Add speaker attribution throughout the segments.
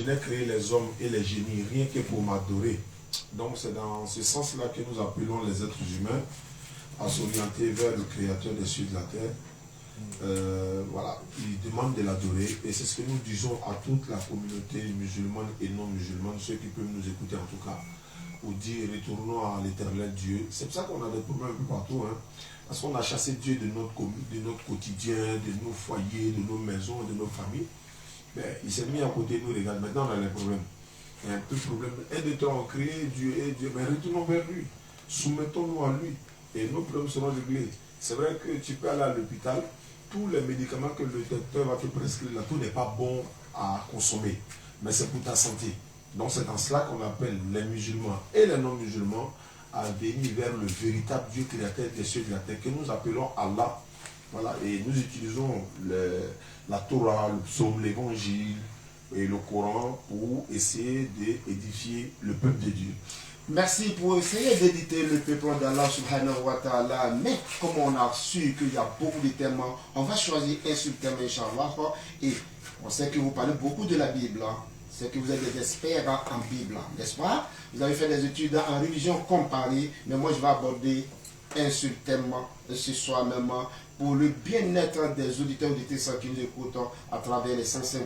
Speaker 1: Je n'ai créé les hommes et les génies rien que pour m'adorer. Donc c'est dans ce sens-là que nous appelons les êtres humains à s'orienter vers le Créateur des cieux et de la terre. Voilà, ils demandent de l'adorer et c'est ce que nous disons à toute la communauté musulmane et non musulmane, ceux qui peuvent nous écouter en tout cas, pour dire retournons à l'éternel Dieu. C'est pour ça qu'on a des problèmes un peu partout, hein, parce qu'on a chassé Dieu de notre quotidien, de nos foyers, de nos maisons, de nos familles. Mais il s'est mis à côté de nous, regarde, maintenant on a les problèmes. Il y a un peu de problème. Un de temps on criait Dieu et Dieu, mais retournons vers lui, soumettons-nous à lui et nos problèmes seront réglés. C'est vrai que tu peux aller à l'hôpital, tous les médicaments que le docteur va te prescrire là, tout n'est pas bon à consommer, mais c'est pour ta santé. Donc c'est dans cela qu'on appelle les musulmans et les non-musulmans à venir vers le véritable Dieu créateur des cieux et de la terre, que nous appelons Allah. Voilà, et nous utilisons la Torah, le psaume, l'évangile et le Coran pour essayer d'édifier le peuple de Dieu.
Speaker 2: Merci pour essayer d'éditer le peuple d'Allah subhanahu wa ta'ala. Mais comme on a su qu'il y a beaucoup de thèmes, on va choisir un seul thème, Inch'Allah. Et on sait que vous parlez beaucoup de la Bible. C'est que vous êtes des experts en Bible, n'est-ce pas? Vous avez fait des études en religion comparée. Mais moi, je vais aborder un seul thème ce soir même pour le bien-être des auditeurs et auditrices qui nous écoutent à travers les 105.00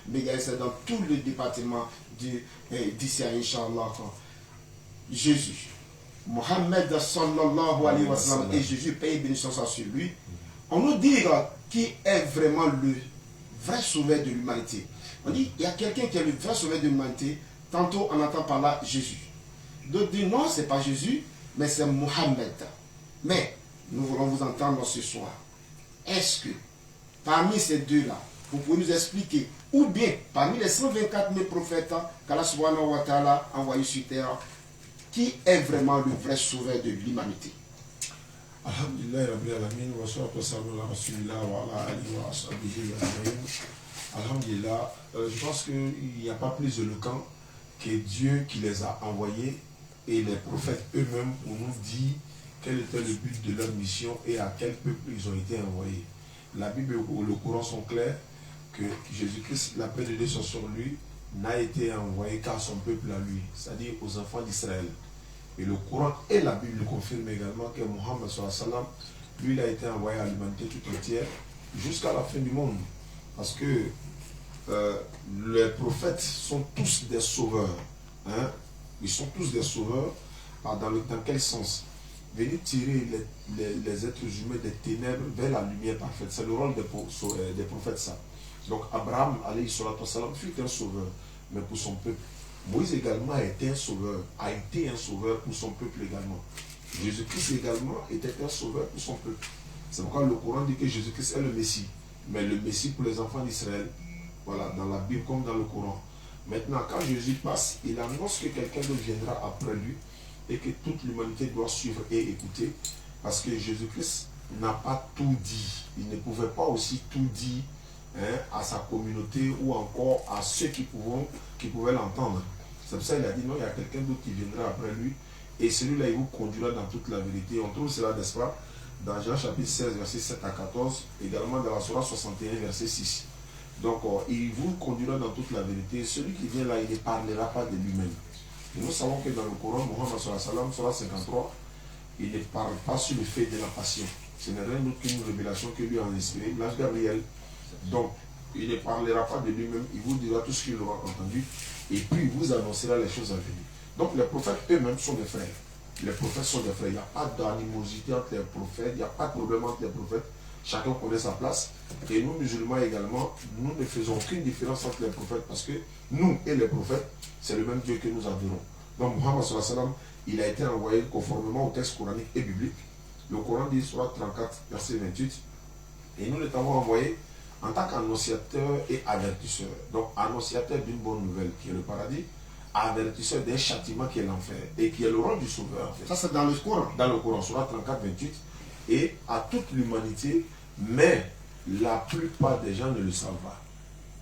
Speaker 2: MHz dans tout le département d'ici à Inch'Allah. Jésus, Mohammed sallallahu alayhi wa sallam, et Jésus, paye bénédiction sur lui, on nous dit qui est vraiment le vrai sauveur de l'humanité. On dit il y a quelqu'un qui est le vrai sauveur de l'humanité, tantôt on entend par là Jésus. D'autres disent non, ce n'est pas Jésus, mais c'est Mohammed. Mais nous voulons vous entendre ce soir. Est-ce que parmi ces deux-là, vous pouvez nous expliquer, ou bien parmi les 124 000 prophètes qu'Allah subhanahu wa ta'ala a envoyés sur terre, qui est vraiment le vrai sauveur de l'humanité?
Speaker 1: Alhamdulillah Rabbil Alamin, wa salatu wa salam ala Rasulillah wa ala alihi wa ashabihi ajma'in. Alhamdulillah, je pense qu'il n'y a pas plus éloquent que Dieu qui les a envoyés et les prophètes eux-mêmes pour nous dire quel était le but de leur mission et à quel peuple ils ont été envoyés. La Bible et le Coran sont clairs que Jésus-Christ, la paix de Dieu soit sur lui, n'a été envoyé qu'à son peuple à lui, c'est-à-dire aux enfants d'Israël. Et le Coran et la Bible confirment également que Mohammed sallallahu alayhi wa sallam, lui, il a été envoyé à l'humanité tout entière jusqu'à la fin du monde. Parce que les prophètes sont tous des sauveurs. Hein? Ils sont tous des sauveurs. Dans quel sens? Venir tirer les êtres humains des ténèbres vers la lumière parfaite. C'est le rôle des prophètes, ça. Donc Abraham, alayhi salatu wa salam, fut un sauveur, mais pour son peuple. Moïse également a été un sauveur pour son peuple également. Jésus-Christ également était un sauveur pour son peuple. C'est pourquoi le Coran dit que Jésus-Christ est le Messie. Mais le Messie pour les enfants d'Israël, voilà, dans la Bible comme dans le Coran. Maintenant, quand Jésus passe, il annonce que quelqu'un d'autre viendra après lui et que toute l'humanité doit suivre et écouter. Parce que Jésus-Christ n'a pas tout dit. Il ne pouvait pas aussi tout dire, hein, à sa communauté ou encore à ceux qui pouvaient l'entendre. C'est pour ça qu'il a dit non, il y a quelqu'un d'autre qui viendra après lui et celui-là il vous conduira dans toute la vérité. On trouve cela, n'est-ce pas, dans Jean chapitre 16 verset 7 à 14, également dans la Sourate 61 verset 6. Donc il vous conduira dans toute la vérité. Celui qui vient là, il ne parlera pas de lui-même. Et nous savons que dans le Coran, Mohammed sallallahu alayhi wa sallam, Sourate 53, il ne parle pas sur le fait de la passion. Ce n'est rien d'autre qu'une révélation que lui a inspiré, l'ange Gabriel. Donc, il ne parlera pas de lui-même, il vous dira tout ce qu'il aura entendu, et puis il vous annoncera les choses à venir. Donc, les prophètes eux-mêmes sont des frères. Les prophètes sont des frères. Il n'y a pas d'animosité entre les prophètes, il n'y a pas de problème entre les prophètes. Chacun connaît sa place. Et nous, musulmans également, nous ne faisons aucune différence entre les prophètes, parce que nous et les prophètes, c'est le même Dieu que nous adorons. Donc, Muhammad sallallahu alayhi wa sallam, il a été envoyé conformément au texte coranique et biblique. Le Coran dit, Sourate 34, verset 28, et nous l'avons envoyé en tant qu'annonciateur et avertisseur. Donc, annonciateur d'une bonne nouvelle qui est le paradis, avertisseur d'un châtiment qui est l'enfer et qui est le rôle du sauveur. En fait.
Speaker 2: Ça, c'est dans le Coran.
Speaker 1: Dans le Coran, Sourate 34, 28, et à toute l'humanité, mais la plupart des gens ne le savent pas.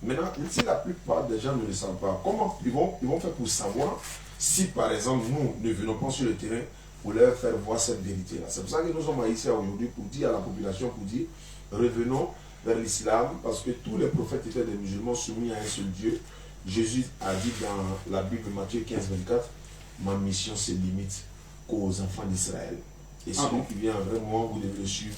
Speaker 1: Maintenant, si la plupart des gens ne le savent pas, comment ils vont faire pour savoir si, par exemple, nous ne venons pas sur le terrain pour leur faire voir cette vérité-là? C'est pour ça que nous sommes ici aujourd'hui pour dire à la population, pour dire, revenons vers l'islam, parce que tous les prophètes étaient des musulmans soumis à un seul Dieu. Jésus a dit dans la Bible, Matthieu 15, 24, ma mission se limite qu'aux enfants d'Israël. Et celui qui vient vraiment, vous devez le suivre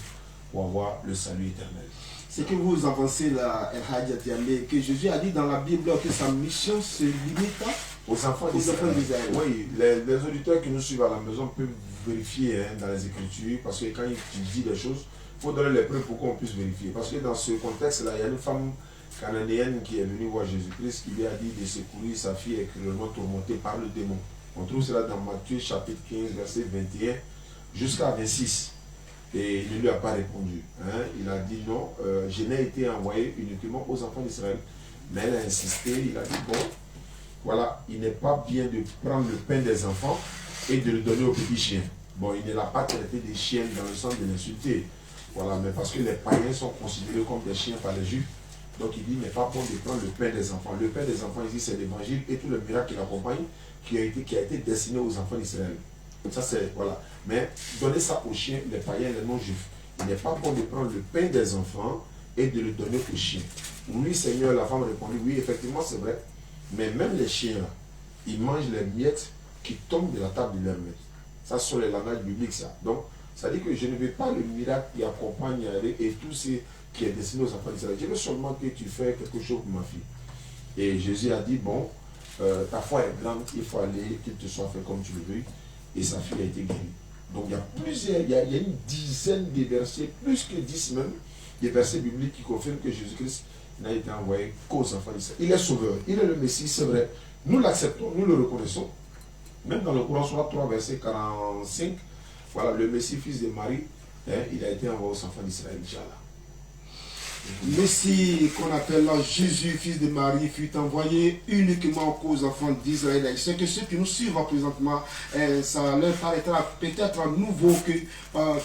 Speaker 1: pour avoir le salut éternel.
Speaker 2: C'est que vous avancez là, El Hadj Diamé, que Jésus a dit dans la Bible que sa mission se limite
Speaker 1: aux enfants d'Israël. Oui, les auditeurs qui nous suivent à la maison peuvent vérifier dans les Écritures, parce que quand tu dis des choses, il faut donner les preuves pour qu'on puisse vérifier. Parce que dans ce contexte-là, il y a une femme cananéenne qui est venue voir Jésus-Christ, qui lui a dit de secourir sa fille est cruellement tourmentée par le démon. On trouve cela dans Matthieu chapitre 15, verset 21 jusqu'à 26. Et il ne lui a pas répondu. Il a dit non, je n'ai été envoyé uniquement aux enfants d'Israël. Mais elle a insisté, il a dit bon, voilà, il n'est pas bien de prendre le pain des enfants et de le donner aux petits chiens. Bon, il ne l'a pas traité des chiens dans le sens de l'insulter. Voilà, mais parce que les païens sont considérés comme des chiens par les juifs. Donc il dit, il n'est pas bon de prendre le pain des enfants. Le pain des enfants ici, c'est l'évangile et tout le miracle qui l'accompagne, qui a été destiné aux enfants d'Israël. Ça c'est, voilà. Mais donner ça aux chiens, les païens, les non-juifs. Il n'est pas bon de prendre le pain des enfants et de le donner aux chiens. Oui, Seigneur, la femme répondit, oui, effectivement, c'est vrai. Mais même les chiens, là, ils mangent les miettes qui tombent de la table de leur maître. Ça, ce sont les langages bibliques, ça. Donc, ça dit que je ne veux pas le miracle qui accompagne et tout ce qui est destiné aux enfants d'Israël. Je veux seulement que tu fasses quelque chose pour ma fille. Et Jésus a dit, bon, ta foi est grande, il faut aller, qu'il te soit fait comme tu le veux. Et sa fille a été guérie. Donc il y a plusieurs, il y a une dizaine de versets, plus que 10 même, des versets bibliques qui confirment que Jésus-Christ n'a été envoyé qu'aux enfants d'Israël. Il est sauveur, il est le Messie, c'est vrai. Nous l'acceptons, nous le reconnaissons. Même dans le Coran, soit 3, verset 45, voilà, le Messie, fils de Marie, il a été envoyé aux enfants d'Israël, Inch'Allah.
Speaker 2: Messie, qu'on appelle Jésus, fils de Marie, fut envoyé uniquement aux enfants d'Israël. C'est que ceux qui nous suivent présentement, ça leur paraîtra peut-être nouveau que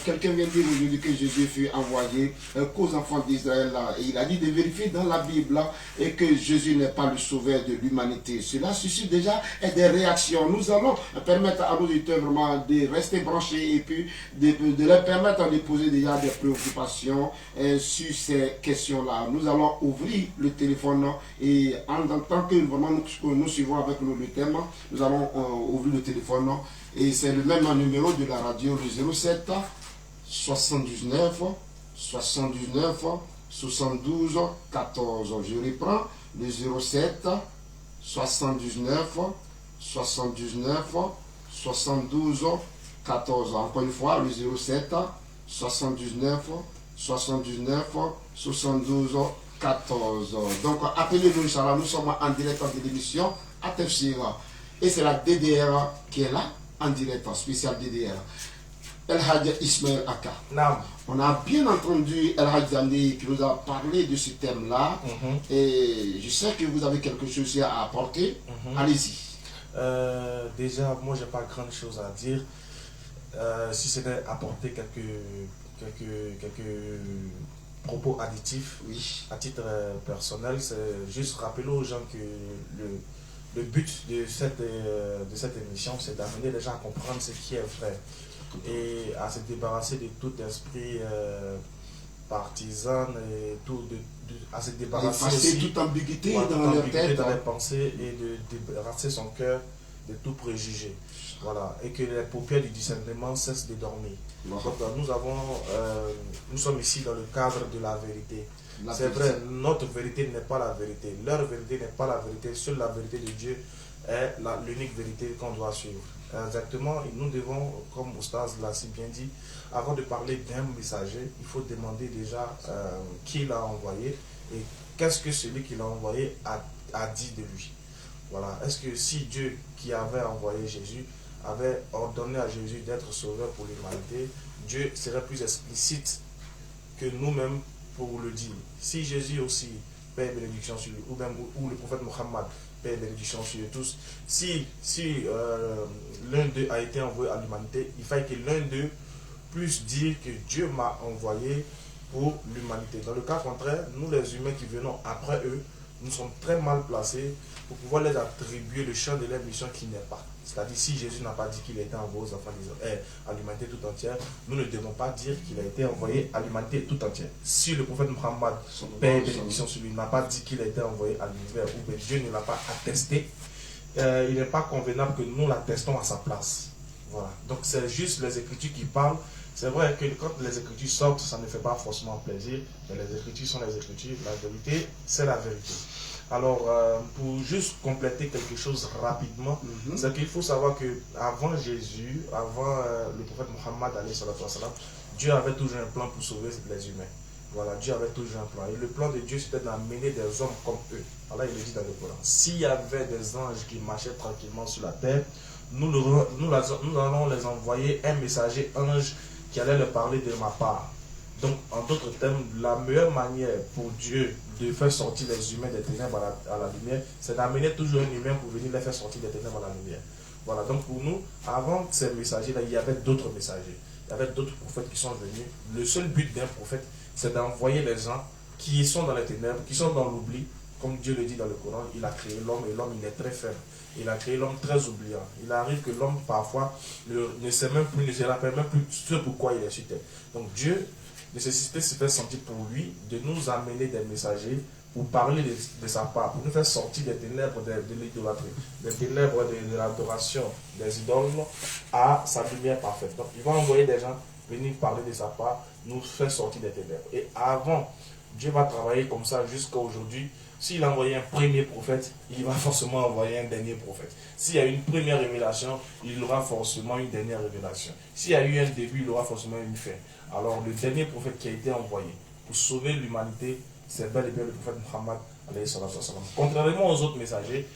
Speaker 2: quelqu'un vient dire aujourd'hui que Jésus fut envoyé qu'aux enfants d'Israël. Et il a dit de vérifier dans la Bible et que Jésus n'est pas le sauveur de l'humanité. Cela suscite déjà des réactions. Nous allons permettre à nos auditeurs vraiment de rester branchés et puis de leur permettre de poser déjà des préoccupations sur ces questions-là. Nous allons ouvrir le téléphone et en tant que vraiment nous suivons avec le thème, nous allons ouvrir le téléphone et c'est le même numéro de la radio, le 07 79 79 72 14. Je reprends le 07 79 79 72 14. Encore une fois, le 07 79 79 72 14. Donc appelez-nous, Inch'Allah, nous sommes en direct de l'émission à Tafsir. Et c'est la DDR qui est là, en direct, spécial DDR. El Hadj Ismaël Aka. On a bien entendu El Hadj Zandi qui nous a parlé de ce thème-là. Et je sais que vous avez quelque chose à apporter. Allez-y.
Speaker 3: Déjà, moi, je n'ai pas grand chose à dire. Si c'était apporter quelques propos additifs,
Speaker 2: oui,
Speaker 3: à titre personnel, c'est juste rappeler aux gens que le but de cette émission, c'est d'amener les gens à comprendre ce qui est vrai et à se débarrasser de tout esprit partisan et à se débarrasser aussi
Speaker 2: toute ambiguïté
Speaker 3: dans les pensées et de débarrasser son cœur de tout préjugé. Voilà, et que les paupières du discernement cessent de dormir. Donc, nous sommes ici dans le cadre de la vérité. C'est vrai, notre vérité n'est pas la vérité. Leur vérité n'est pas la vérité. Seule la vérité de Dieu est l'unique vérité qu'on doit suivre. Exactement, nous devons, comme Oustaz l'a si bien dit, avant de parler d'un messager, il faut demander déjà qui l'a envoyé et qu'est-ce que celui qui l'a envoyé a dit de lui. Voilà. Est-ce que si Dieu qui avait envoyé Jésus avait ordonné à Jésus d'être sauveur pour l'humanité, Dieu serait plus explicite que nous-mêmes pour le dire. Si Jésus aussi, paix et bénédiction sur lui, ou le prophète Mohammed, paix et bénédiction sur eux tous, si l'un d'eux a été envoyé à l'humanité, il fallait que l'un d'eux puisse dire que Dieu m'a envoyé pour l'humanité. Dans le cas contraire, nous les humains qui venons après eux, nous sommes très mal placés pour pouvoir les attribuer le champ de leur mission qui n'est pas. C'est-à-dire, si Jésus n'a pas dit qu'il a été envoyé aux enfants à l'humanité tout entière, nous ne devons pas dire qu'il a été envoyé à l'humanité tout entière. Si le prophète Muhammad, paix et bénédiction sur lui, n'a pas dit qu'il a été envoyé à l'univers, ou bien Dieu ne l'a pas attesté, il n'est pas convenable que nous l'attestons à sa place. Voilà. Donc c'est juste les Écritures qui parlent. C'est vrai que quand les Écritures sortent, ça ne fait pas forcément plaisir, mais les Écritures sont les Écritures. La vérité, c'est la vérité. Alors, pour juste compléter quelque chose rapidement, c'est qu'il faut savoir que avant Jésus, avant le prophète Muhammad, Dieu avait toujours un plan pour sauver les humains. Voilà, Dieu avait toujours un plan. Et le plan de Dieu, c'était d'amener des hommes comme eux. Allah, il le dit dans le Coran. S'il y avait des anges qui marchaient tranquillement sur la terre, nous allons les envoyer un messager ange qui allait leur parler de ma part. Donc, en d'autres termes, la meilleure manière pour Dieu de faire sortir les humains des ténèbres à la lumière, c'est d'amener toujours un humain pour venir les faire sortir des ténèbres à la lumière. Voilà, donc pour nous, avant ces messagers-là, il y avait d'autres messagers. Il y avait d'autres prophètes qui sont venus. Le seul but d'un prophète, c'est d'envoyer les gens qui sont dans les ténèbres, qui sont dans l'oubli. Comme Dieu le dit dans le Coran, il a créé l'homme et l'homme, il est très faible. Il a créé l'homme très oubliant. Il arrive que l'homme, parfois, ne sait même plus, ne se rappelle même plus ce pourquoi il est sur terre. Donc Dieu nécessitait se faire sentir pour lui de nous amener des messagers pour parler de sa part, pour nous faire sortir des ténèbres de l'idolâtrie, des ténèbres de l'adoration des idoles à sa lumière parfaite. Donc il va envoyer des gens venir parler de sa part, nous faire sortir des ténèbres. Et avant, Dieu va travailler comme ça jusqu'à aujourd'hui. S'il a envoyé un premier prophète, il va forcément envoyer un dernier prophète. S'il y a une première révélation, il aura forcément une dernière révélation. S'il y a eu un début, il aura forcément une fin. Alors le dernier prophète qui a été envoyé pour sauver l'humanité, c'est bel et bien le prophète Muhammad. Contrairement aux autres messagers,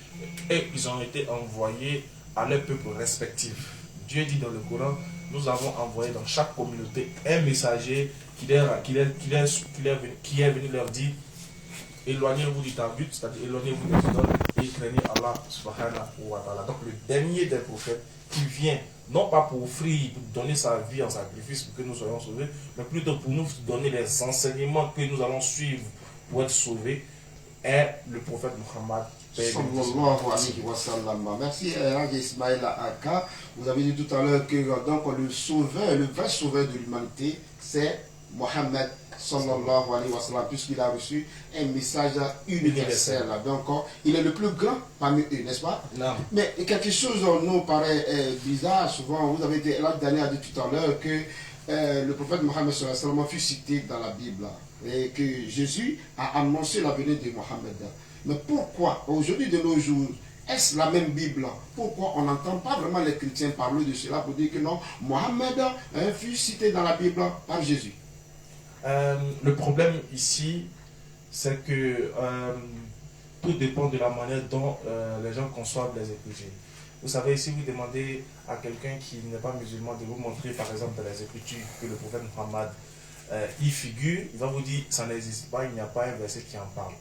Speaker 3: ils ont été envoyés à leur peuple respectif. Dieu dit dans le Coran, nous avons envoyé dans chaque communauté un messager qui est venu leur dire: éloignez-vous du tagut, c'est-à-dire éloignez-vous des idoles et craignez Allah subhanahu wa ta'ala. Donc le dernier des prophètes qui vient, non pas pour offrir, pour donner sa vie en sacrifice pour que nous soyons sauvés, mais plutôt pour nous donner les enseignements que nous allons suivre pour être sauvés, est le prophète Muhammad.
Speaker 2: Sallallahu alayhi wa sallam. Merci Ismaël Aka. Vous avez dit tout à l'heure que donc, le sauveur, le vrai sauveur de l'humanité, c'est Mohammed sallallahu alayhi wa sallam, puisqu'il a reçu un message universel. Donc il est le plus grand parmi eux, n'est-ce pas?
Speaker 3: Non.
Speaker 2: Mais quelque chose nous paraît bizarre. Souvent, vous avez dit, l'autre dernier a dit tout à l'heure que le prophète Mohammed sallallahu alayhi wa sallam fut cité dans la Bible et que Jésus a annoncé la venue de Mohammed. Mais pourquoi aujourd'hui de nos jours, est-ce la même Bible? Pourquoi on n'entend pas vraiment les chrétiens parler de cela pour dire que non, Mohammed fut cité dans la Bible par Jésus?
Speaker 3: Le problème ici, c'est que tout dépend de la manière dont les gens conçoivent les Écritures. Vous savez, si vous demandez à quelqu'un qui n'est pas musulman de vous montrer par exemple dans les Écritures que le prophète Muhammad y figure, il va vous dire ça n'existe pas, il n'y a pas un verset qui en parle.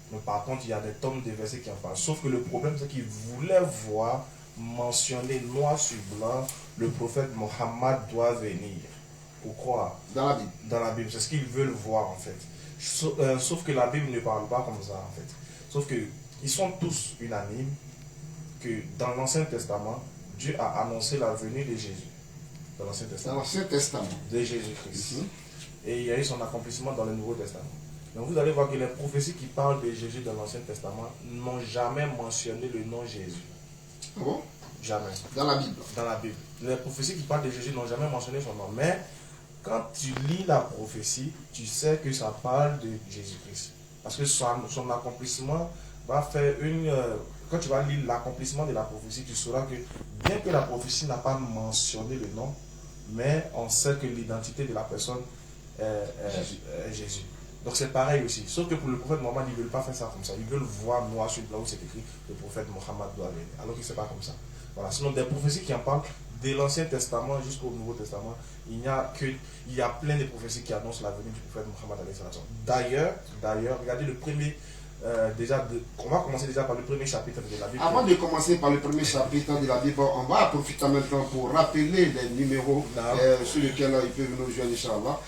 Speaker 3: Mais par contre, il y a des tomes de versets qui en parlent. Sauf que le problème, c'est qu'il voulait voir mentionner noir sur blanc le prophète Mohammed doit venir. Pourquoi?
Speaker 2: Dans la Bible.
Speaker 3: Dans la Bible. C'est ce qu'ils veulent voir en fait. Sauf que la Bible ne parle pas comme ça en fait. Sauf qu'ils sont tous unanimes que dans l'Ancien Testament, Dieu a annoncé la venue de Jésus. Dans l'Ancien Testament.
Speaker 2: Dans l'Ancien Testament.
Speaker 3: De Jésus-Christ. Et il y a eu son accomplissement dans le Nouveau Testament. Donc vous allez voir que les prophéties qui parlent de Jésus dans l'Ancien Testament n'ont jamais mentionné le nom Jésus.
Speaker 2: Ah bon?
Speaker 3: Jamais.
Speaker 2: Dans la Bible.
Speaker 3: Dans la Bible. Les prophéties qui parlent de Jésus n'ont jamais mentionné son nom. Mais quand tu lis la prophétie, tu sais que ça parle de Jésus-Christ. Parce que son accomplissement va faire une... quand tu vas lire l'accomplissement de la prophétie, tu sauras que bien que la prophétie n'a pas mentionné le nom, mais on sait que l'identité de la personne est Jésus. Donc c'est pareil aussi. Sauf que pour le prophète Mohammed, ils ne veulent pas faire ça comme ça. Ils veulent voir noir sur blanc où c'est écrit le prophète Mohammed doit venir. Alors que ce n'est pas comme ça. Voilà. Sinon, des prophéties qui en parlent, de l'Ancien Testament jusqu'au Nouveau Testament, il y a plein de prophéties qui annoncent la venue du prophète Mohammed. D'ailleurs, regardez le premier on va commencer déjà par le premier chapitre de la Bible.
Speaker 2: Avant de commencer par le premier chapitre de la Bible, on va profiter en même temps pour rappeler les numéros sur lesquels ils peuvent nous joindre, Inch'Allah.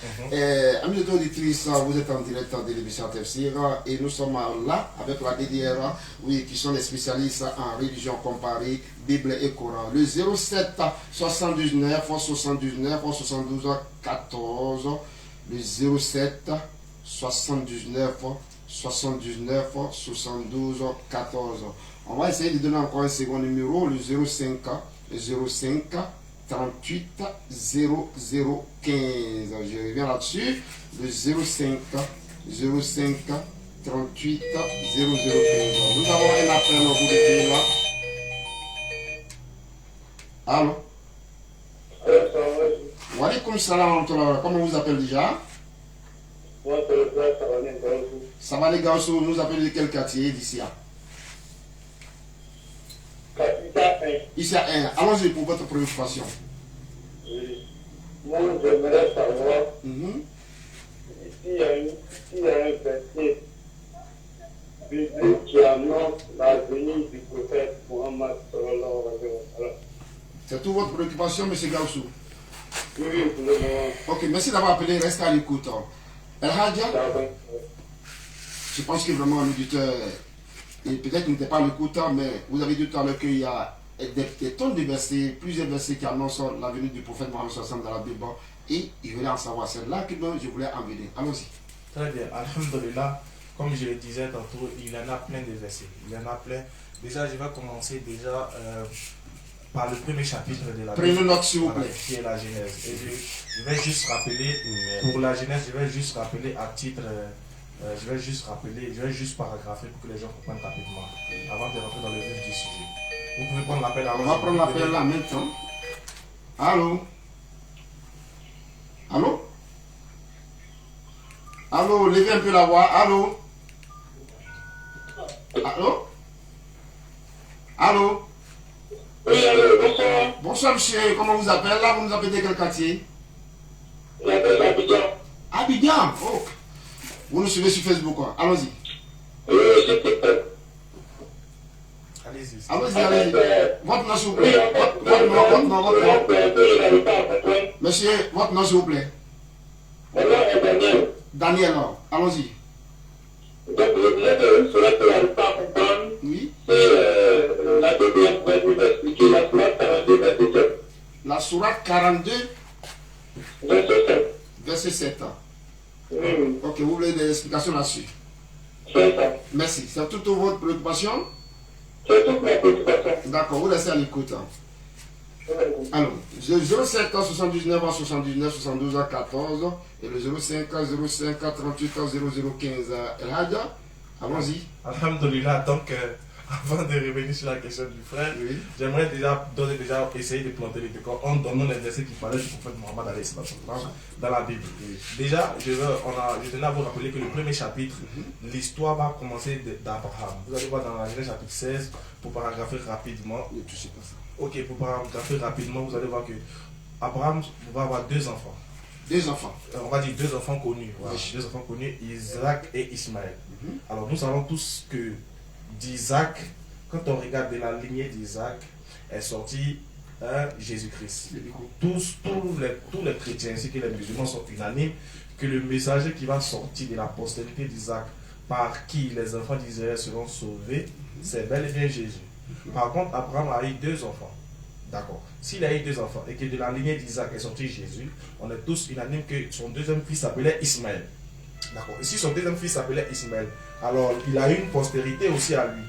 Speaker 2: Amis auditrices, vous êtes en direct de l'émission Tafsir et nous sommes là avec la DDR, oui, qui sont les spécialistes en religion comparée, Bible et Coran. Le 07 79 79 72 14, le 07 79 79 72 14. On va essayer de donner encore un second numéro, le 05 38 00 15. Je reviens là-dessus. Le 05 38 00 15. Nous avons un appel au bout de fil là. Allô? Wa alaykoum salam wa rahmatullah. Comment vous appelez déjà?
Speaker 4: Moi, c'est le frère Savané Gaoussou.
Speaker 2: Savané Gaoussou, nous appelons de quel quartier d'ici? Ici à 1. Allons-y pour votre préoccupation.
Speaker 4: Moi, j'aimerais savoir s'il y a un verset biblique qui annonce la venue du prophète Mohammed sallallahu alayhi wa sallam.
Speaker 2: C'est toute votre préoccupation, M. Gaoussou?
Speaker 4: Oui, pour le moment.
Speaker 2: Ok, merci d'avoir appelé. Restez à l'écoute. El Hadja, je pense que vraiment l'auditeur, et peut-être qu'il n'était pas à l'écoute, mais vous avez dit tout à l'heure qu'il y a des tonnes de versets, plusieurs versets qui annoncent la venue du prophète Mohammed sallallahu dans la Bible, et il voulait en savoir. C'est là que je voulais en venir. Allons-y.
Speaker 3: Très bien, alhamdulillah, comme je le disais tantôt, il y en a plein de versets. Il y en a plein. Déjà, je vais commencer déjà par le premier chapitre de la Bible.
Speaker 2: Prenez note s'il vous plaît.
Speaker 3: Qui est la Genèse. Et je vais juste rappeler, pour la Genèse, je vais juste rappeler à titre, je vais juste paragrapher pour que les gens comprennent rapidement, avant de rentrer dans le vif du sujet. Vous pouvez prendre l'appel à
Speaker 2: On va prendre l'appel là maintenant. Allô? Allô? Allô, levez un peu la voix. Allô? Allô? Allô?
Speaker 4: Oui, allô, bonsoir.
Speaker 2: Bonsoir monsieur, comment vous appelez? Là, vous nous appelez de quel quartier?
Speaker 4: J'appelle Abidjan.
Speaker 2: Abidjan, oh. Vous nous suivez sur Facebook, quoi. Allons-y.
Speaker 4: Oui, s'il te plaît.
Speaker 3: Allez-y.
Speaker 2: Allons-y, allez-y. Votre nom, s'il vous plaît. Votre nom. Monsieur, votre nom, s'il vous plaît.
Speaker 4: Mon nom est Daniel.
Speaker 2: Daniel, allons-y.
Speaker 4: Donc, je disais que cela que j'arrive pas à comprendre,
Speaker 2: Oui.
Speaker 4: c'est la deuxième pouvait nous expliquer la sourate 42, verset 7.
Speaker 2: La sourate 42,
Speaker 4: Verset 7.
Speaker 2: verset 7.
Speaker 4: Oui,
Speaker 2: Ok, vous voulez des explications là-dessus?
Speaker 4: c'est ça.
Speaker 2: Merci. C'est toute votre préoccupation?
Speaker 4: C'est toute ma préoccupation.
Speaker 2: D'accord, vous laissez à l'écoute. Alors, 07 79 79 72 14 et le 05 05 38 00 15. El Hadja, allons-y.
Speaker 3: Alhamdulillah, donc avant de revenir sur la question du frère,
Speaker 2: Oui.
Speaker 3: j'aimerais déjà essayer de planter les décors en donnant les versets qui parlaient du prophète Mohammed alayhi salam dans la Bible. Déjà, je tenais à vous rappeler que le premier chapitre, l'histoire va commencer d'Abraham. Vous allez voir dans la Genèse chapitre 16, pour paragrapher rapidement.
Speaker 2: Ne touchez pas ça.
Speaker 3: Ok, pour paragrapher rapidement, vous allez voir que Abraham va avoir deux enfants.
Speaker 2: Deux enfants.
Speaker 3: On va dire deux enfants connus. Voilà,
Speaker 2: Oui.
Speaker 3: deux enfants connus, Isaac et Ismaël. Alors nous savons tous que d'Isaac, quand on regarde de la lignée d'Isaac, est sorti Jésus-Christ. Tous les chrétiens ainsi que les musulmans sont unanimes que le messager qui va sortir de la postérité d'Isaac, par qui les enfants d'Israël seront sauvés, c'est bel et bien Jésus. Par contre, Abraham a eu deux enfants. D'accord. S'il a eu deux enfants et que de la lignée d'Isaac est sorti Jésus, on est tous unanimes que son deuxième fils s'appelait Ismaël. D'accord. Et si son deuxième fils s'appelait Ismaël, alors il a eu une postérité aussi à lui.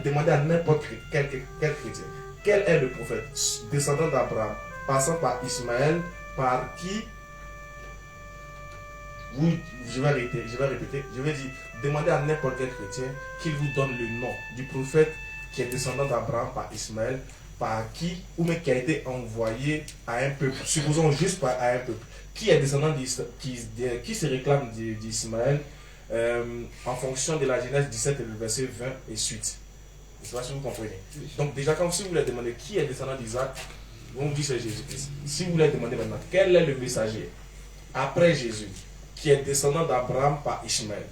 Speaker 3: Demandez à n'importe quel chrétien, quel est le prophète descendant d'Abraham, passant par Ismaël, par qui je vais répéter, je vais dire, demandez à n'importe quel chrétien qu'il vous donne le nom du prophète qui est descendant d'Abraham par Ismaël, par qui, ou même qui a été envoyé à un peuple, supposons juste à un peuple, qui est descendant qui se réclame d'Ismaël en fonction de la Genèse 17 et le verset 20 et suite. Je ne sais pas si vous comprenez. Donc déjà, si vous voulez demander qui est descendant d'Isaac, vous me dites c'est Jésus-Christ. Si vous voulez demander maintenant quel est le messager après Jésus qui est descendant d'Abraham par Ishmaël,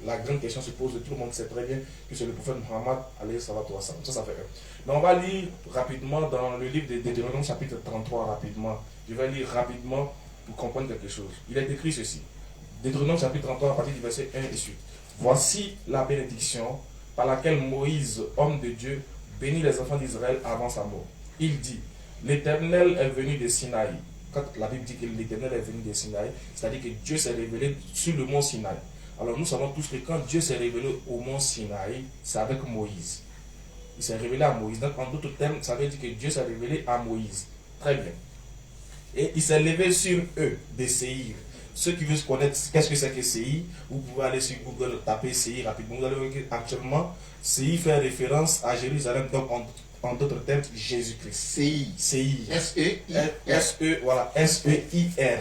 Speaker 3: la grande question se pose, tout le monde sait très bien que c'est le prophète Muhammad, alayhi salatu wa salam. Ça fait un. Mais on va lire rapidement dans le livre de Deutéronome chapitre 33 rapidement. Je vais lire rapidement pour comprendre quelque chose. Il est écrit ceci. Deutéronome chapitre 33 à partir du verset 1 et suite. Voici la bénédiction par laquelle Moïse, homme de Dieu, bénit les enfants d'Israël avant sa mort. Il dit, l'Éternel est venu de Sinaï. Quand la Bible dit que l'Éternel est venu de Sinaï, c'est-à-dire que Dieu s'est révélé sur le mont Sinaï. Alors nous savons tous que quand Dieu s'est révélé au mont Sinaï, c'est avec Moïse. Il s'est révélé à Moïse. Donc en d'autres termes, ça veut dire que Dieu s'est révélé à Moïse. Très bien. Et il s'est levé sur eux, des Séhir. Ceux qui veulent connaître qu'est-ce que c'est que Séhir, vous pouvez aller sur Google, taper Séhir rapidement. Vous allez voir qu'actuellement, Séhir fait référence à Jérusalem, donc en d'autres termes, Jésus-Christ. Séhir. S-E-I-R. Voilà, S-E-I-R.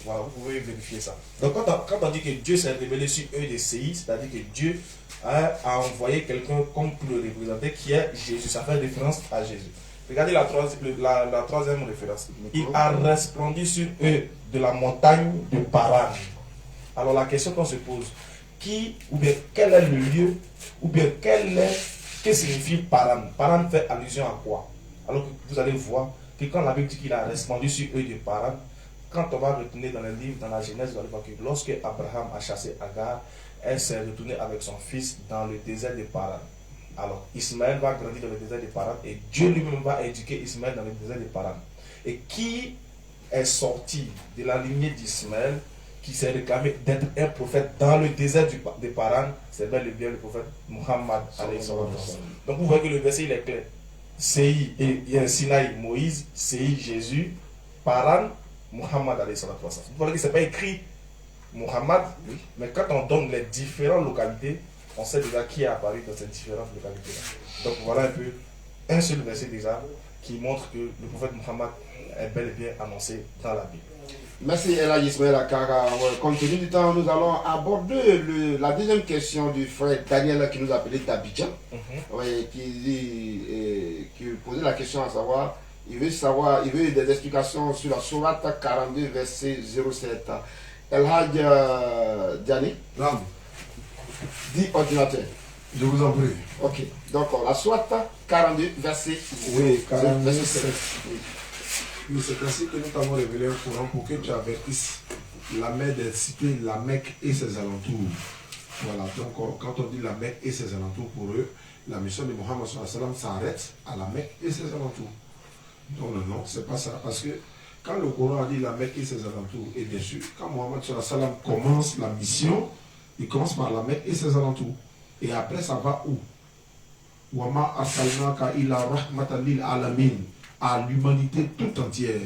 Speaker 3: Voilà, vous pouvez vérifier ça. Donc quand on dit que Dieu s'est révélé sur eux des Séhir, c'est-à-dire que Dieu a envoyé quelqu'un comme pour le représenter, qui est Jésus. Ça fait référence à Jésus. Regardez la troisième référence. Il a resplendu sur eux de la montagne de Paran. Alors la question qu'on se pose, qui ou bien quel est le lieu, ou bien que signifie Paran? Paran fait allusion à quoi? Alors que vous allez voir que quand la Bible dit qu'il a resplendu sur eux de Paran, quand on va retourner dans le livre, dans la Genèse, vous allez voir que lorsque Abraham a chassé Agar, elle s'est retournée avec son fils dans le désert de Paran. Alors, Ismaël va grandir dans le désert de Paran et Dieu lui-même va éduquer Ismaël dans le désert de Paran. Et qui est sorti de la lignée d'Ismaël, qui s'est réclamé d'être un prophète dans le désert de Paran, c'est bel et bien le prophète Muhammad. Donc, vous voyez que le verset il est clair. Séhi et Sinaï, Moïse, Séhi, Jésus, Paran, Muhammad. Vous voyez que ce n'est pas écrit Muhammad, oui, mais quand on donne les différentes localités, on sait déjà qui est apparu dans ces différentes localités-là. Donc voilà un peu un seul verset déjà qui montre que le prophète Muhammad est bel et bien annoncé dans la Bible.
Speaker 2: Merci Ella Ismaël Akara. Compte tenu du temps, nous allons aborder la deuxième question du frère Daniel qui nous a appelé d'Abidjan, qui posait la question à savoir, il veut des explications sur la sourate 42 verset 07. El Hadj Diani. Dit ordinateur.
Speaker 1: Je vous en prie.
Speaker 2: Ok. Donc, la sourate 42, verset
Speaker 1: 47. Oui, c'est ainsi que nous t'avons révélé un Coran pour que tu avertisses la mère des cités, la Mecque et ses alentours. Voilà. Donc, quand on dit la Mecque et ses alentours pour eux, la mission de Mohammed s'arrête à la Mecque et ses alentours. Donc, non, c'est pas ça. Parce que quand le Coran a dit la Mecque et ses alentours, et bien sûr, quand Mohammed commence la mission, il commence par la Mecque et ses alentours. Et après, ça va où? Wama arsalnaka ila rahmatan lil alamin, à l'humanité tout entière.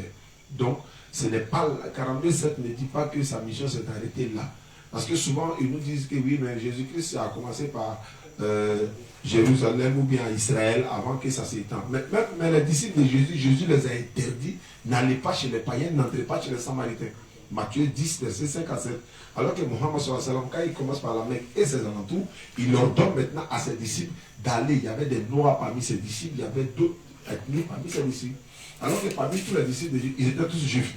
Speaker 1: Donc, ce n'est pas, 42.7 ne dit pas que sa mission s'est arrêtée là. Parce que souvent, ils nous disent que oui, mais Jésus-Christ a commencé par Jérusalem ou bien Israël avant que ça s'étende. Mais les disciples de Jésus les a interdits, n'allez pas chez les païens, n'entrez pas chez les Samaritains. Matthieu 10, verset 5 à 7. Alors que Mohammed, quand il commence par la Mecque et ses alentours, il ordonne maintenant à ses disciples d'aller. Il y avait des Noirs parmi ses disciples, il y avait d'autres ethnies parmi ses disciples. Alors que parmi tous les disciples de Jésus, ils étaient tous juifs.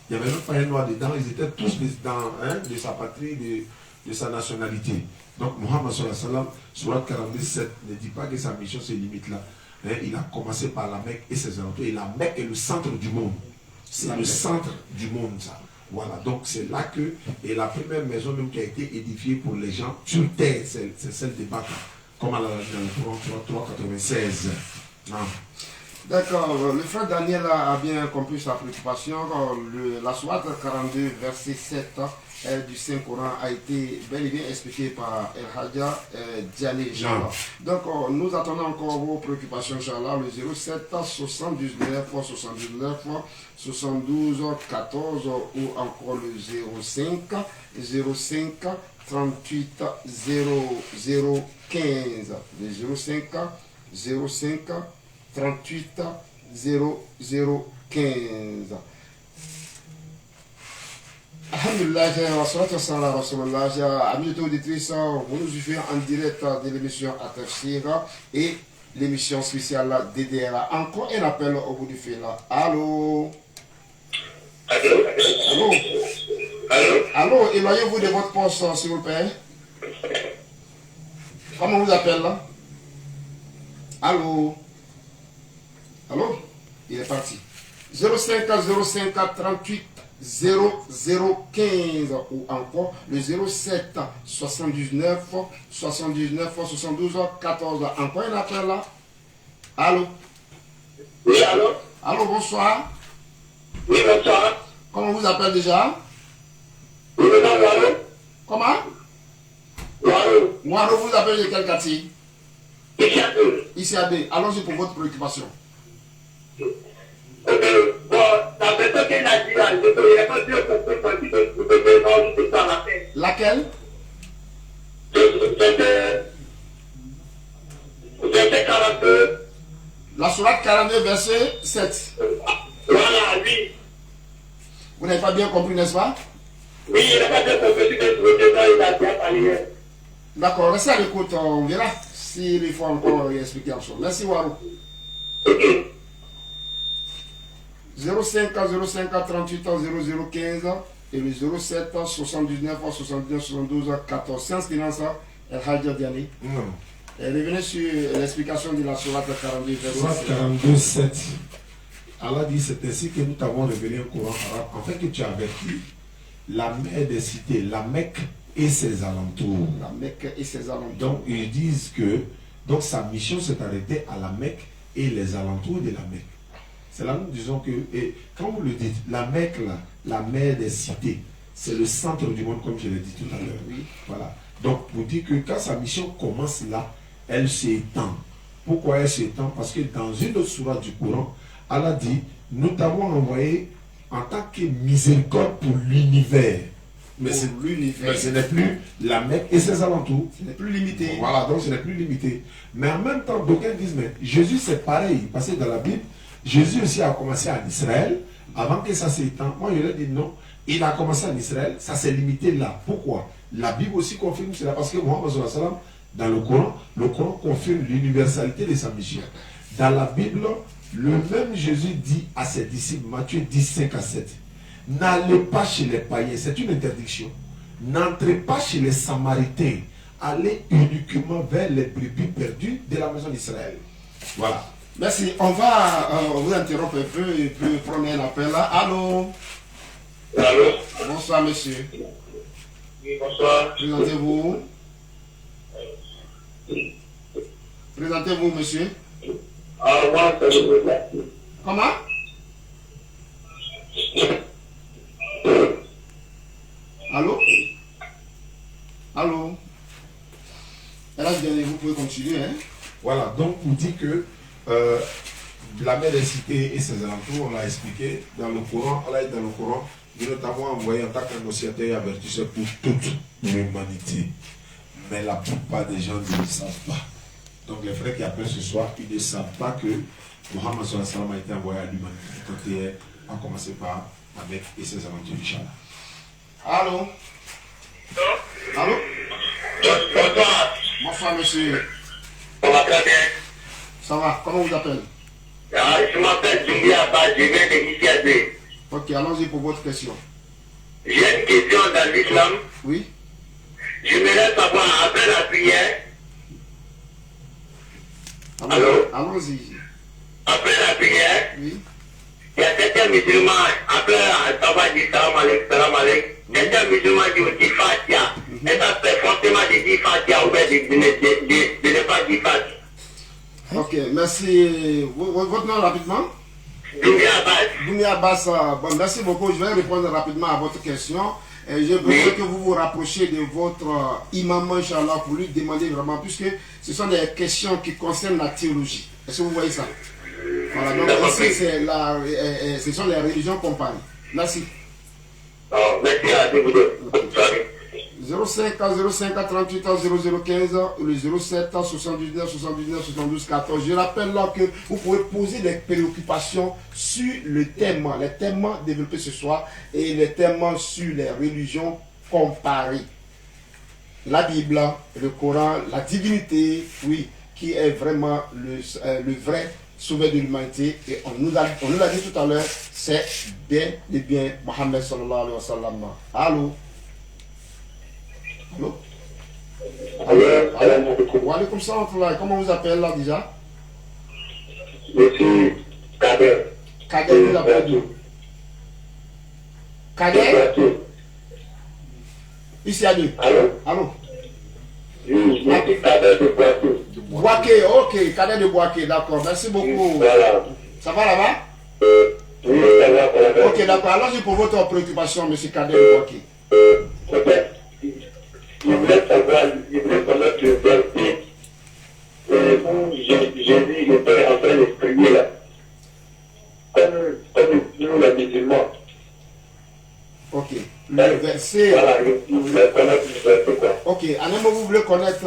Speaker 1: Il n'y avait même pas un noir dedans, ils étaient tous de sa patrie, de sa nationalité. Donc Mohammed, surat 47, ne dit pas que sa mission se limite là. Il a commencé par la Mecque et ses alentours. Et la Mecque est le centre du monde. C'est le centre du monde, ça. Voilà, donc c'est là que, et la première maison même qui a été édifiée pour les gens sur terre, c'est celle de Baka, comme à la Coran 396.
Speaker 2: D'accord, le frère Daniel a bien compris sa préoccupation. La sourate 42, verset 7 du Saint-Coran a été bel et bien expliqué par El Hadja Diané. Donc nous attendons encore vos préoccupations, Inch'Allah, le 07 79 79 72 14 ou encore le 05 38 00 15. Le 05 38 0015. Alhamdulillah, wa salatu wa salam ala Rasulullah. Amis auditrices, vous nous suivez en direct de l'émission Atafsir et l'émission spéciale DDRA. Encore un appel au bout du fil. Allô? Allô? Allô? Éloignez-vous de votre poste, s'il vous plaît. Comment on vous appelle là? Allô? Allô? Il est parti. 05 38 0015 ou encore le 07 79 79 72 14. Encore un appel là? Allô?
Speaker 4: Oui, allô?
Speaker 2: Allô, bonsoir.
Speaker 4: Oui, bonsoir.
Speaker 2: Comment on vous appelle déjà?
Speaker 4: Oui, bonsoir.
Speaker 2: Comment?
Speaker 4: Waro.
Speaker 2: Waro, vous appelez de quel quartier?
Speaker 4: Ici à deux.
Speaker 2: Allons-y pour votre préoccupation.
Speaker 4: Ok, bon, la personne qui l'a dit là, je ne vais pas dire que c'est pas dit que vous devez non, c'est pas la peine.
Speaker 2: Laquelle?
Speaker 4: Verset 42.
Speaker 2: La sourate 42, verset 7.
Speaker 4: Voilà, oui.
Speaker 2: Vous n'avez pas bien compris, n'est-ce pas?
Speaker 4: Oui, il n'a pas bien compris que il a bien parlé.
Speaker 2: D'accord, restez à l'écoute, on verra s'il faut encore expliquer en chose. Merci Warou. 05 38 0015 et le 07 79 79 72 14. C'est inscrivant ça, El Hadja Diani.
Speaker 1: Non.
Speaker 2: Revenez sur l'explication de la sourate 42, verset
Speaker 1: Sourate
Speaker 2: 7.
Speaker 1: 42, 7. Allah dit, c'est ainsi que nous t'avons révélé un courant arabe, en fait que tu as averti la mère des cités, la Mecque et ses alentours.
Speaker 2: La Mecque et ses alentours.
Speaker 1: Donc ils disent que donc sa mission s'est arrêtée à la Mecque et les alentours de la Mecque. C'est là nous disons que, et quand vous le dites, la Mecque, là, la mère des cités, c'est le centre du monde, comme je l'ai dit tout à l'heure.
Speaker 2: Oui.
Speaker 1: Voilà. Donc, pour dire que quand sa mission commence là, elle s'étend. Pourquoi elle s'étend? Parce que dans une autre sourate du Coran, Allah dit, nous t'avons envoyé en tant que miséricorde pour l'univers. Mais ce n'est plus la Mecque et ses alentours.
Speaker 2: Ce n'est plus limité.
Speaker 1: Voilà, donc ce n'est plus limité. Mais en même temps, d'aucuns disent, mais Jésus c'est pareil, parce que dans la Bible, Jésus aussi a commencé en Israël, avant que ça s'étende. Moi je leur dis non, il a commencé en Israël, ça s'est limité là. Pourquoi? La Bible aussi confirme cela, parce que Mohammed sallallahu alayhi wa sallam, dans le Coran confirme l'universalité de sa mission. Dans la Bible, le même Jésus dit à ses disciples, Matthieu 10, 5 à 7, n'allez pas chez les païens, c'est une interdiction. N'entrez pas chez les Samaritains, allez uniquement vers les brebis perdues de la maison d'Israël. Voilà.
Speaker 2: Merci. On va vous interrompre un peu et puis prendre un appel là. Allô?
Speaker 4: Allô?
Speaker 2: Bonsoir, monsieur.
Speaker 4: Oui, bonsoir.
Speaker 2: Présentez-vous. Présentez-vous, monsieur.
Speaker 4: Ah, moi, c'est le problème.
Speaker 2: Comment? Allô? Allô? Là, vous pouvez continuer, hein?
Speaker 1: Voilà, donc on dit que la mer des cités et ses alentours, on l'a expliqué dans le Coran, Allah est dans le Coran, nous notamment envoyé en tant qu'annonciateur et avertisseur pour toute l'humanité. Mais la plupart des gens ne le savent pas. Donc les frères qui appellent ce soir, ils ne savent pas que Mohammed sallallahu alayhi wa sallam a été envoyé à l'humanité. Quand il a commencé par la Mecque et ses alentours, Inch'Allah.
Speaker 2: Allô? Allô?
Speaker 4: Bonsoir.
Speaker 2: Bonsoir, monsieur.
Speaker 4: On va très bien.
Speaker 2: Ça va? Comment vous appelez?
Speaker 4: Ah, je m'appelle Jimmy Abba, je viens de l'ICAD.
Speaker 2: Ok, allons-y pour votre question.
Speaker 4: J'ai une question dans l'islam.
Speaker 2: Oui?
Speaker 4: J'aimerais savoir, après la prière, Allô?
Speaker 2: Allons-y.
Speaker 4: après la prière,
Speaker 2: Oui?
Speaker 4: il y a certains musulmans, après avoir dit salam alaikum, certains musulmans disent aussi Fatiha. Et ça fait forcément de dire Fatiha ou bien de ne pas dire Fatiha.
Speaker 2: Ok, merci. Votre nom rapidement?
Speaker 4: Jimmy Abbas.
Speaker 2: Boumi Abbas, bon, merci beaucoup. Je vais répondre rapidement à votre question. J'ai besoin que vous vous rapprochiez de votre imam, Inch'Allah, pour lui demander vraiment, puisque ce sont des questions qui concernent la théologie. Est-ce que vous voyez ça? Voilà, donc ici, ce sont les religions comparées. Merci.
Speaker 4: Oh, merci à vous deux.
Speaker 2: 05 38 0015 le 07 79 79 72 14. Je rappelle là que vous pouvez poser des préoccupations sur le thème, les thèmes développés ce soir et les thèmes sur les religions comparées. La Bible, le Coran, la divinité, oui, qui est vraiment le vrai sauveur de l'humanité. Et on nous l'a dit tout à l'heure, c'est bien Mohammed sallallahu alayhi wa sallam. Allô? Allô? Wa alaykoum salam. Comment vous appelez là déjà?
Speaker 4: Je suis Kader.
Speaker 2: Kader, vous appelez d'où? Kader? Ici à deux. Allô?
Speaker 4: Oui, je suis Kader de Poitou.
Speaker 2: Boaké, ok, Kader de Boaké, d'accord. Merci beaucoup.
Speaker 4: Voilà.
Speaker 2: Ça va là-bas?
Speaker 4: Oui, ça va, ça va.
Speaker 2: Ok, d'accord. Alors, j'ai pour votre préoccupation, M. Kader de Boaké.
Speaker 4: Peut-être, je voulais savoir, je voulais connaître le verset où Jésus était en train de prier là. Comme nous les musulmans.
Speaker 2: Ok. Le verset.
Speaker 4: Voilà, je voulais connaître le verset quoi.
Speaker 2: Ok. En un mot, vous voulez connaître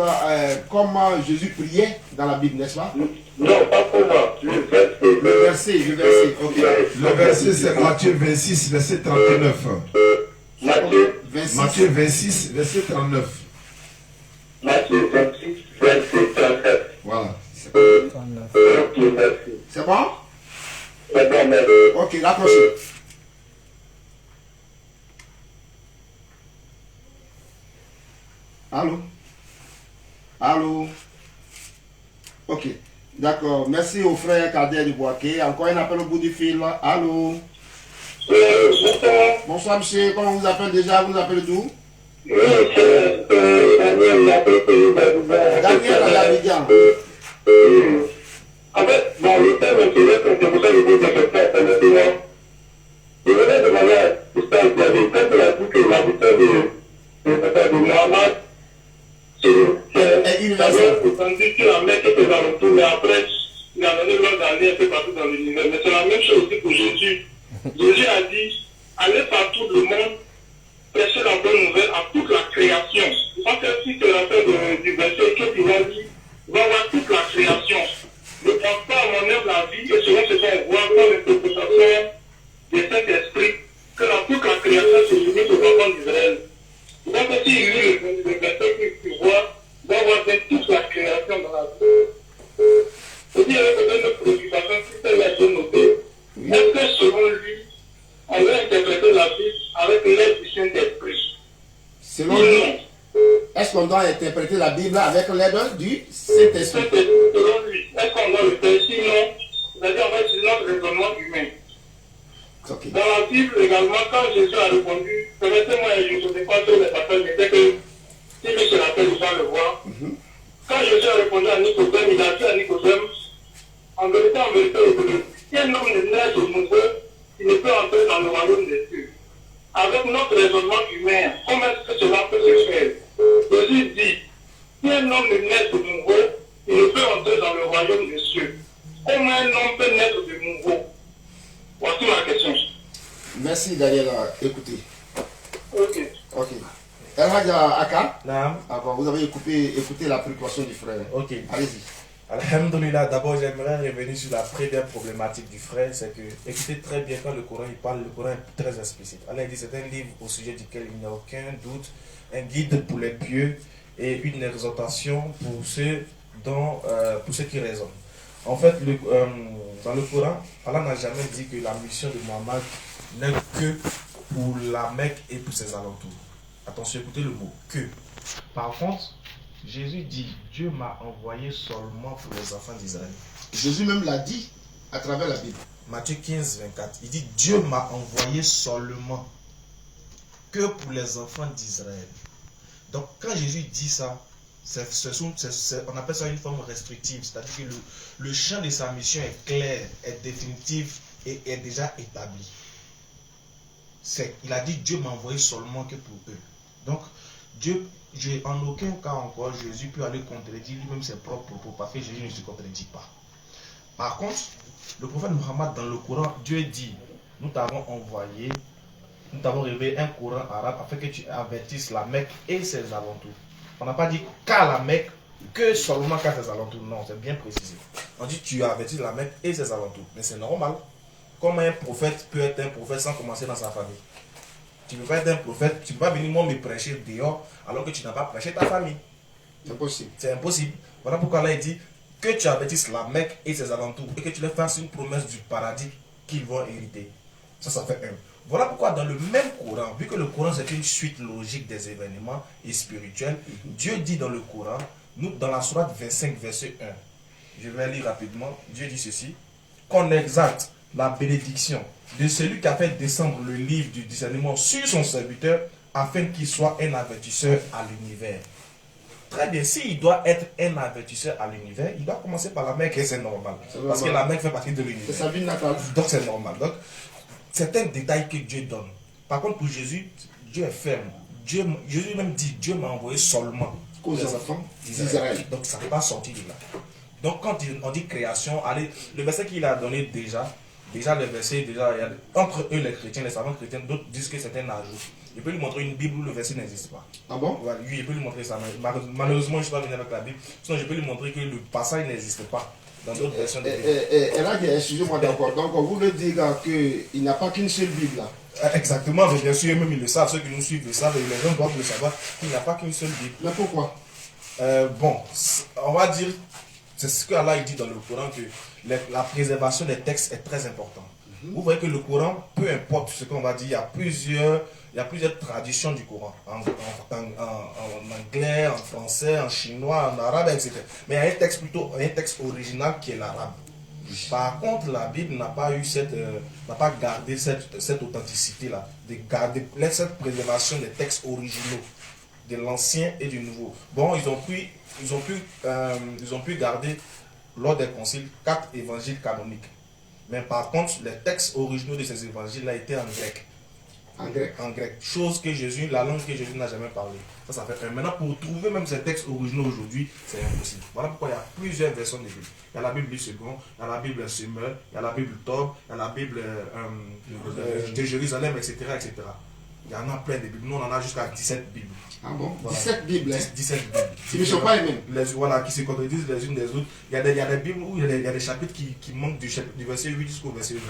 Speaker 2: comment Jésus priait dans la Bible, n'est-ce pas?
Speaker 4: Non, pas pour moi, le verset.
Speaker 2: Le verset, ok.
Speaker 1: Le verset, c'est Matthieu 26, verset 39.
Speaker 4: Matthieu
Speaker 2: 26.
Speaker 1: Matthieu 26, verset 39.
Speaker 4: Matthieu 26, verset 39.
Speaker 1: Voilà.
Speaker 4: Ok, merci.
Speaker 2: C'est bon?
Speaker 4: C'est bon, merci.
Speaker 2: Ok, raccrochez. Allô? Allô? Ok. D'accord. Merci au frère Kader du Boaké. Encore un appel au bout du fil. Allô?
Speaker 4: Bonsoir.
Speaker 2: Bonsoir, monsieur. Comment vous appelez déjà? Vous vous appelez d'où?
Speaker 4: Oui, c'est Daniel Lapé.
Speaker 2: Daniel à l'Abidjan.
Speaker 4: En fait, dans le thème intérêt, c'est pour ça que je vous ai fait maintenant. Je voulais demander à l'histoire de la vie, quand il a dit que l'habitant de Mohamed, c'est entendu que la Mecque était dans le tour, mais après, il a donné l'ordre d'aller un peu partout dans l'univers. Mais c'est la même chose aussi pour Jésus. Jésus a dit, allez partout le monde, prêcher la bonne nouvelle à toute la création. En fait, si c'est la fin du verset, qu'est-ce qu'il a dit? Va voir toute la création. Ne pense pas à mon œuvre la vie, et selon ce qu'on voit dans l'interprétation du Saint-Esprit, que toute la création se limite aux enfants d'Israël. Donc, s'il lit le verset qu'il voit, va voir toute la création dans la vie. Et il y avait peut-être une préoccupation, si elle a bien noté. Est-ce que selon lui, on va interpréter la Bible avec l'aide du Saint-Esprit?
Speaker 2: Selon lui, est-ce qu'on doit interpréter la Bible avec l'aide du Saint-Esprit?
Speaker 4: Selon lui, est-ce qu'on doit le faire? Sinon, c'est-à-dire on va utiliser notre raisonnement humain.
Speaker 2: Okay.
Speaker 4: Dans la Bible également, quand Jésus a répondu, permettez-moi, je ne sais pas sur les passages, mais c'est que si lui se rappelle, il va le voir. Quand Jésus a répondu à Nicodème, il a dit à Nicodème, en vérité, si un homme ne naît de nouveau, il ne peut entrer dans le royaume des cieux. Avec notre raisonnement humain, comment est-ce que cela peut se faire? Jésus dit, si un homme ne naît de nouveau, il ne peut entrer dans le royaume des cieux. Comment un homme peut naître de nouveau? Voici ma question.
Speaker 2: Merci Daniel. Écoutez.
Speaker 4: Ok.
Speaker 2: El Hadja Aka,
Speaker 3: Naam.
Speaker 2: vous avez écouté la précaution du frère.
Speaker 3: Ok.
Speaker 2: Allez-y.
Speaker 3: Alhamdulillah, d'abord j'aimerais revenir sur la première problématique du frère, c'est que, écoutez très bien quand le Coran il parle, le Coran est très explicite. Allah dit c'est un livre au sujet duquel il n'y a aucun doute, un guide pour les pieux et une exhortation pour ceux qui raisonnent. En fait, dans le Coran, Allah n'a jamais dit que la mission de Mohammed n'est que pour la Mecque et pour ses alentours. Attention, écoutez le mot « que ». Par contre, Jésus dit « Dieu m'a envoyé seulement pour les enfants d'Israël ».
Speaker 2: Jésus même l'a dit à travers la Bible.
Speaker 3: Matthieu 15, 24, il dit « Dieu m'a envoyé seulement que pour les enfants d'Israël ». Donc, quand Jésus dit ça, on appelle ça une forme restrictive, c'est-à-dire que le champ de sa mission est clair, est définitif et est déjà établi. Il a dit Dieu m'a envoyé seulement que pour eux. Donc, en aucun cas encore, Jésus peut aller contredire lui-même ses propres propos, parce que Jésus ne se contredit pas. Par contre, le prophète Mohammed dans le Coran, Dieu dit, nous t'avons envoyé, nous t'avons révélé un Coran arabe afin que tu avertisses la Mecque et ses alentours. On n'a pas dit qu'à la Mecque, que seulement qu'à ses alentours. Non, c'est bien précisé. On dit tu avertis la Mecque et ses alentours. Mais c'est normal. Comment un prophète peut être un prophète sans commencer dans sa famille? Tu ne peux pas être un prophète, tu ne peux pas venir moi me prêcher dehors alors que tu n'as pas prêché ta famille.
Speaker 2: C'est impossible.
Speaker 3: C'est impossible. Voilà pourquoi Allah dit que tu avertisses la Mecque et ses alentours et que tu leur fasses une promesse du paradis qu'ils vont hériter. Ça fait un. Voilà pourquoi dans le même Coran, vu que le Coran c'est une suite logique des événements et spirituels, Dieu dit dans le Coran, nous dans la sourate 25 verset 1, je vais lire rapidement, Dieu dit ceci, qu'on exalte la bénédiction de celui qui a fait descendre le livre du discernement sur son serviteur afin qu'il soit un avertisseur à l'univers. Très bien, s'il doit être un avertisseur à l'univers, il doit commencer par la Mecque et c'est normal. Parce que la Mecque fait partie de l'univers.
Speaker 2: C'est sa vie natale.
Speaker 3: Donc c'est normal. Donc, c'est un détail que Dieu donne. Par contre, pour Jésus, Dieu est ferme. Jésus même dit, Dieu m'a envoyé seulement
Speaker 2: Aux enfants d'Israël.
Speaker 3: Donc ça ne peut pas sortir de là. Donc quand on dit création, allez, le verset qu'il a donné déjà le verset, il y a, entre eux les chrétiens, les savants chrétiens, d'autres disent que c'est un ajout. Je peux lui montrer une Bible où le verset n'existe pas.
Speaker 2: Ah bon?
Speaker 3: Voilà, lui, je peux lui montrer ça. Malheureusement, je ne suis pas venu avec la Bible. Sinon, je peux lui montrer que le passage n'existe pas dans d'autres versions de Bible.
Speaker 2: Et là, excusez-moi d'accord. Donc, vous voulez dire qu'il n'y a pas qu'une seule Bible là?
Speaker 3: Exactement, mais bien sûr, même ils le savent, ceux qui nous suivent le savent, et les gens doivent le savoir, qu'il n'y a pas qu'une seule Bible.
Speaker 2: Mais pourquoi?
Speaker 3: Bon, on va dire, c'est ce qu'Allah dit dans le Coran, que la préservation des textes est très importante. Vous voyez que le Coran, peu importe ce qu'on va dire, il y a plusieurs traditions du Coran, en anglais, en français, en chinois, en arabe, etc. Mais il y a un texte original qui est l'arabe. Par contre, la Bible n'a pas gardé cette authenticité-là, de garder cette préservation des textes originaux, de l'ancien et du nouveau. Bon, ils ont pu garder lors des conciles 4 évangiles canoniques. Mais par contre, les textes originaux de ces évangiles-là étaient en grec. En grec. Chose que Jésus, la langue que Jésus n'a jamais parlé. Ça fait un. Maintenant, pour trouver même ces textes originaux aujourd'hui, c'est impossible. Voilà pourquoi il y a plusieurs versions de Bible. Il y a la Bible du second, il y a la Bible Samuel, il y a la Bible Tob, il y a la Bible de Jérusalem, etc., etc. Il y en a plein de Bibles. Nous, on en a jusqu'à 17 Bibles.
Speaker 2: Ah bon?
Speaker 3: Voilà.
Speaker 2: 17 Bibles.
Speaker 3: 17 Bibles.
Speaker 2: Ils ne sont pas les mêmes.
Speaker 3: Voilà, qui se contredisent les unes des autres. Il y a des Bibles où il y a des chapitres qui manquent du verset 8 jusqu'au verset 20.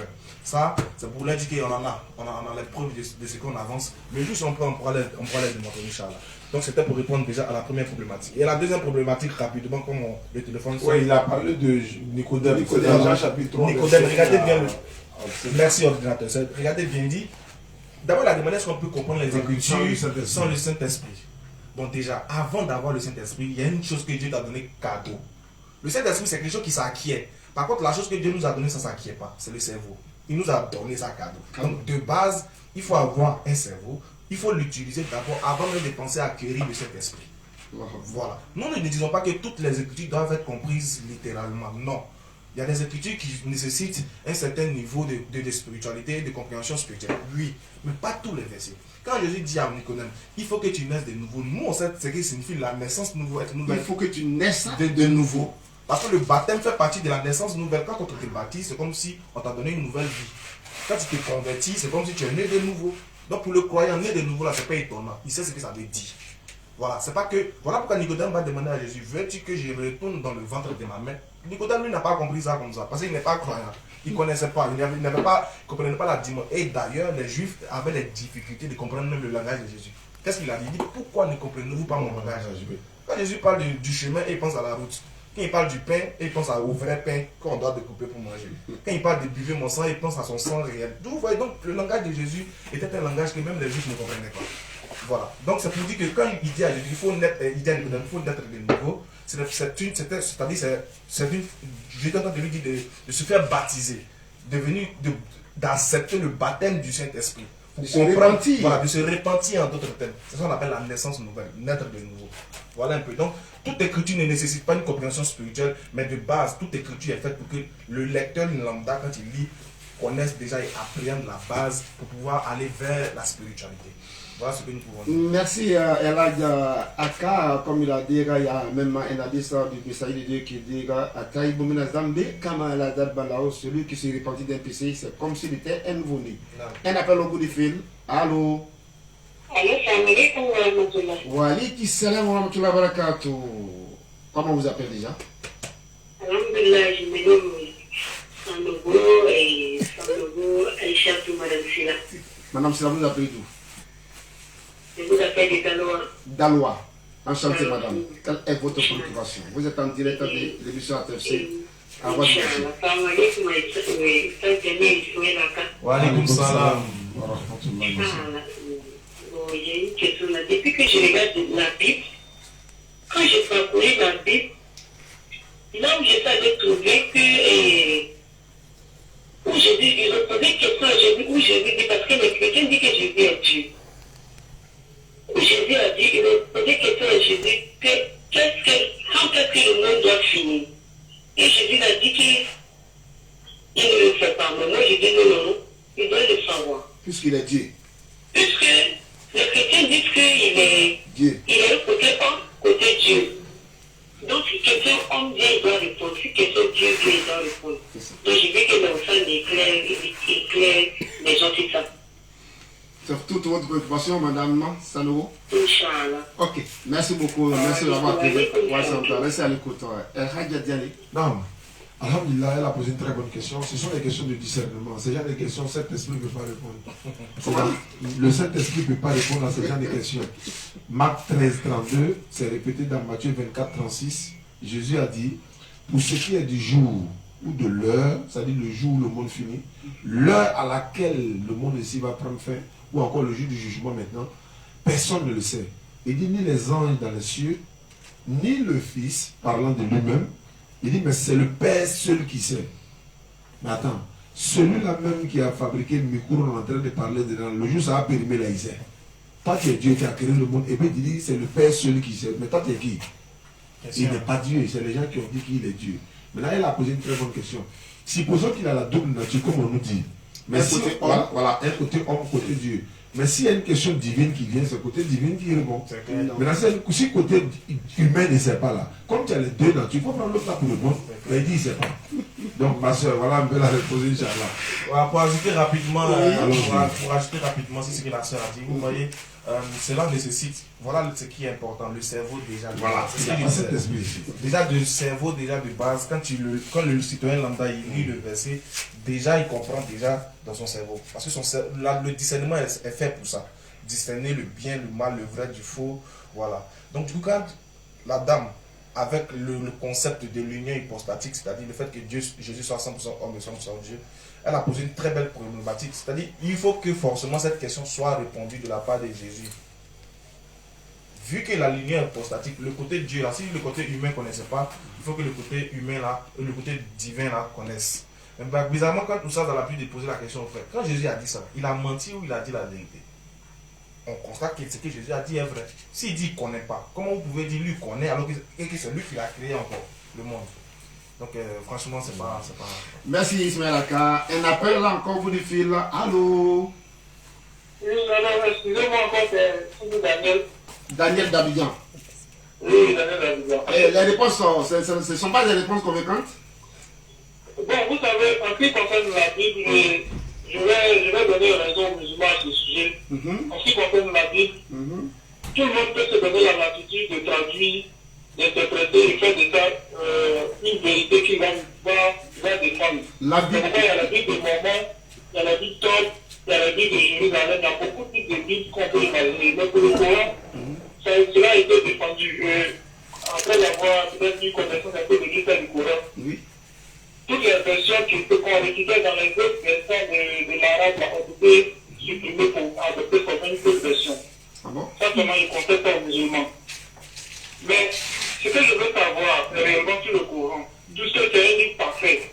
Speaker 3: Ça, c'est pour l'indiquer, on a les preuves de ce qu'on avance. Mais juste, on pourra les démontrer, Inch'Allah. Donc, c'était pour répondre déjà à la première problématique. Et la deuxième problématique, rapidement, comme le téléphone...
Speaker 1: Oui, il a parlé de Nicodème. Jean chapitre 3.
Speaker 3: Nicodème, regardez bien. Merci, ordinateur. Regardez bien dit. D'abord, la demande est-ce qu'on peut comprendre les Écritures sans le Saint-Esprit. Donc déjà, avant d'avoir le Saint-Esprit, il y a une chose que Dieu t'a donné cadeau. Le Saint-Esprit, c'est quelque chose qui s'acquiert. Par contre, la chose que Dieu nous a donnée, ça ne s'acquiert pas. C'est le cerveau. Il nous a donné ça cadeau. Donc de base, il faut avoir un cerveau. Il faut l'utiliser d'abord avant même de penser à acquérir le Saint-Esprit. Voilà. Nous ne disons pas que toutes les Écritures doivent être comprises littéralement. Non. Il y a des Écritures qui nécessitent un certain niveau de spiritualité, de compréhension spirituelle. Oui, mais pas tous les versets. Quand Jésus dit à Nicodème, il faut que tu naisses de nouveau. Nous, on sait ce qui signifie la naissance nouvelle.
Speaker 2: Il faut que tu naisses
Speaker 3: de nouveau. Parce que le baptême fait partie de la naissance nouvelle. Quand on te baptise, c'est comme si on t'a donné une nouvelle vie. Quand tu te convertis, c'est comme si tu es né de nouveau. Donc pour le croyant, né de nouveau, là, c'est pas étonnant. Il sait ce que ça veut dire. Voilà, c'est pas que. Voilà pourquoi Nicodème va demander à Jésus, veux-tu que je retourne dans le ventre de ma mère? Nicodème, lui, n'a pas compris ça comme ça. Parce qu'il n'est pas croyant. Il ne connaissait pas. Il ne comprenait pas la dimension. Et d'ailleurs, les Juifs avaient des difficultés de comprendre même le langage de Jésus. Qu'est-ce qu'il a dit? Il dit, pourquoi ne comprenez-vous pas mon langage? Quand Jésus parle du chemin, il pense à la route. Quand il parle du pain, il pense au vrai pain qu'on doit découper pour manger. Quand il parle de buvez mon sang, il pense à son sang réel. Vous voyez, donc le langage de Jésus était un langage que même les Juifs ne comprenaient pas. Voilà. Donc c'est pour dire que quand il dit à Jésus, il faut naître de nouveau, c'est-à-dire j'étais en train de lui dire de se faire baptiser, d'accepter le baptême du Saint-Esprit.
Speaker 2: De se repentir.
Speaker 3: Voilà, de se repentir en d'autres termes. C'est ça qu'on appelle la naissance nouvelle, naître de nouveau. Voilà un peu. Donc, toute écriture ne nécessite pas une compréhension spirituelle, mais de base, toute écriture est faite pour que le lecteur lambda, quand il lit, connaisse déjà et appréhende la base pour pouvoir aller vers la spiritualité. Voilà ce que nous pouvons dire.
Speaker 2: Merci Elad Aka, comme il a dit, il y a même un hadith du messager de Dieu qui dit celui qui se repentit d'un péché, c'est comme s'il était un nouveau-né. Un appel au bout du fil. Allô?
Speaker 4: Allô, salam alaikum wa rahmatullah.
Speaker 2: Wa alaykum salam wa rahmatullah wa barakatuh. Comment vous appelez déjà?
Speaker 4: Alhamdulillah, je me nomme Sanogo et Sanogo Aïcha Madame Silla.
Speaker 2: Madame Silla, vous appelez d'où?
Speaker 4: Je vous appelle de Daloa.
Speaker 2: Daloa. Enchanté, madame. Quelle est votre préoccupation? Vous êtes en direct de l'émission ATFC.
Speaker 3: Wa alaykum salam.
Speaker 1: wa rahmatullahi wa barakatuh.
Speaker 5: Il y a une question là. Depuis que je regarde la Bible, quand j'ai parcouru la Bible, là où je savais trouver que où Jésus, il a posé une question à Jésus, où Jésus dit, parce que les chrétiens disent que Jésus est Dieu. Où Jésus a dit, il a posé une question à Jésus, que quand est-ce que le monde doit finir? Et Jésus a dit qu'il ne le fait pas. Mais moi, j'ai dit non, il doit le savoir.
Speaker 2: Puisqu'il est Dieu.
Speaker 5: Puisque les chrétiens disent qu'il est
Speaker 2: Dieu.
Speaker 5: Il est côté homme, côté Dieu. Donc, si question homme, Dieu il doit répondre. Si question Dieu, Dieu il doit répondre. Donc, je veux que l'enfant éclaire les gens sur ça.
Speaker 2: C'est toute votre préoccupation, madame Sanogo?
Speaker 5: Inch'Allah.
Speaker 2: Ok, merci beaucoup. Merci d'avoir posé. Restez à l'écoute. Hadja Diané.
Speaker 1: Non. Alhamdulillah, elle a posé une très bonne question. Ce sont des questions de discernement. Ces gens de questions, le Saint-Esprit ne peut pas répondre. Le Saint-Esprit ne peut pas répondre à ces gens de questions. Marc 13, 32, c'est répété dans Matthieu 24, 36. Jésus a dit, pour ce qui est du jour ou de l'heure, c'est-à-dire le jour où le monde finit, l'heure à laquelle le monde ici va prendre fin, ou encore le jour du jugement maintenant, personne ne le sait. Il dit ni les anges dans les cieux, ni le Fils, parlant de lui-même. Il dit, mais c'est le Père seul qui sait. Mais attends, celui-là même qui a fabriqué le micro, on est en train de parler dedans, le jour ça a périmé là, il sait. Toi tu es Dieu qui a créé le monde, et puis il dit, c'est le Père seul qui sait. Mais toi tu es qui? Il n'est pas Dieu, c'est les gens qui ont dit qu'il est Dieu. Maintenant, elle a posé une très bonne question. Supposons qu'il a la double nature, comme on nous dit. Mais si
Speaker 2: côté
Speaker 1: homme, voilà, un côté homme, côté Dieu. Mais s'il y a une question divine qui vient, c'est le côté divin qui répond. Maintenant, si le côté humain ne sait pas là, comme tu as les deux natures, il faut prendre l'autre là pour le bon, mais il dit il ne sait pas. Donc ma soeur, voilà un peu la réponse, Inch'Allah.
Speaker 3: Voilà, pour ajouter rapidement, pour ajouter rapidement, c'est ce que la soeur a dit. Vous voyez, cela nécessite, voilà ce qui est important, le cerveau déjà.
Speaker 1: Voilà, c'est cet esprit.
Speaker 3: Déjà de cerveau déjà de base, quand le citoyen lambda il lit le verset, déjà il comprend déjà dans son cerveau. Parce que le discernement est fait pour ça. Discerner le bien, le mal, le vrai du faux, voilà. Donc du coup, quand la dame, avec le concept de l'union hypostatique, c'est-à-dire le fait que Jésus soit 100% homme et 100% Dieu, elle a posé une très belle problématique. C'est-à-dire il faut que forcément cette question soit répondue de la part de Jésus. Vu que la lumière hypostatique, le côté Dieu là, si le côté humain ne connaissait pas, il faut que le côté humain là, le côté divin là connaisse. Mais bizarrement, quand tout ça, on a pu déposer la question au frère. Quand Jésus a dit ça, il a menti ou il a dit la vérité? On constate que ce que Jésus a dit est vrai. S'il dit qu'il ne connaît pas, comment vous pouvez dire lui connaît alors que c'est lui qui a créé encore le monde? Donc franchement, c'est pas...
Speaker 2: Merci Ismaël Aka. Un appel là encore vous du fil. Allô?
Speaker 4: Oui, alors, excusez-moi encore, c'est Daniel.
Speaker 2: Daniel d'Abidjan.
Speaker 4: Oui, Daniel d'Abidjan.
Speaker 2: Les réponses, ce ne sont pas des réponses convaincantes?
Speaker 4: Bon, vous savez, en ce qui concerne la Bible, je vais donner raison aux musulmans à ce sujet. En ce qui concerne la Bible, tout le monde peut se donner la latitude de traduire, d'interpréter et faire de ça une vérité qui va défendre.
Speaker 2: La Bible.
Speaker 4: Il y a la Bible de Mormon, il y a la Bible Top, il y a la Bible de Jérusalem, il y a beaucoup de types de Bibles qu'on peut imaginer. Mais pour le Coran, cela a été défendu. Après avoir peut-être eu connaissance un peu de l'histoire du Coran,
Speaker 2: oui.
Speaker 4: Toutes les versions qu'on récupère dans les autres versions de l'arabe ont été supprimées pour adopter certaines autres versions.
Speaker 2: Ah bon?
Speaker 4: Ça, seulement, ils ne contestent pas aux musulmans. Mais ce que je veux savoir, c'est réellement sur le Coran. Tout ce qui est un livre parfait,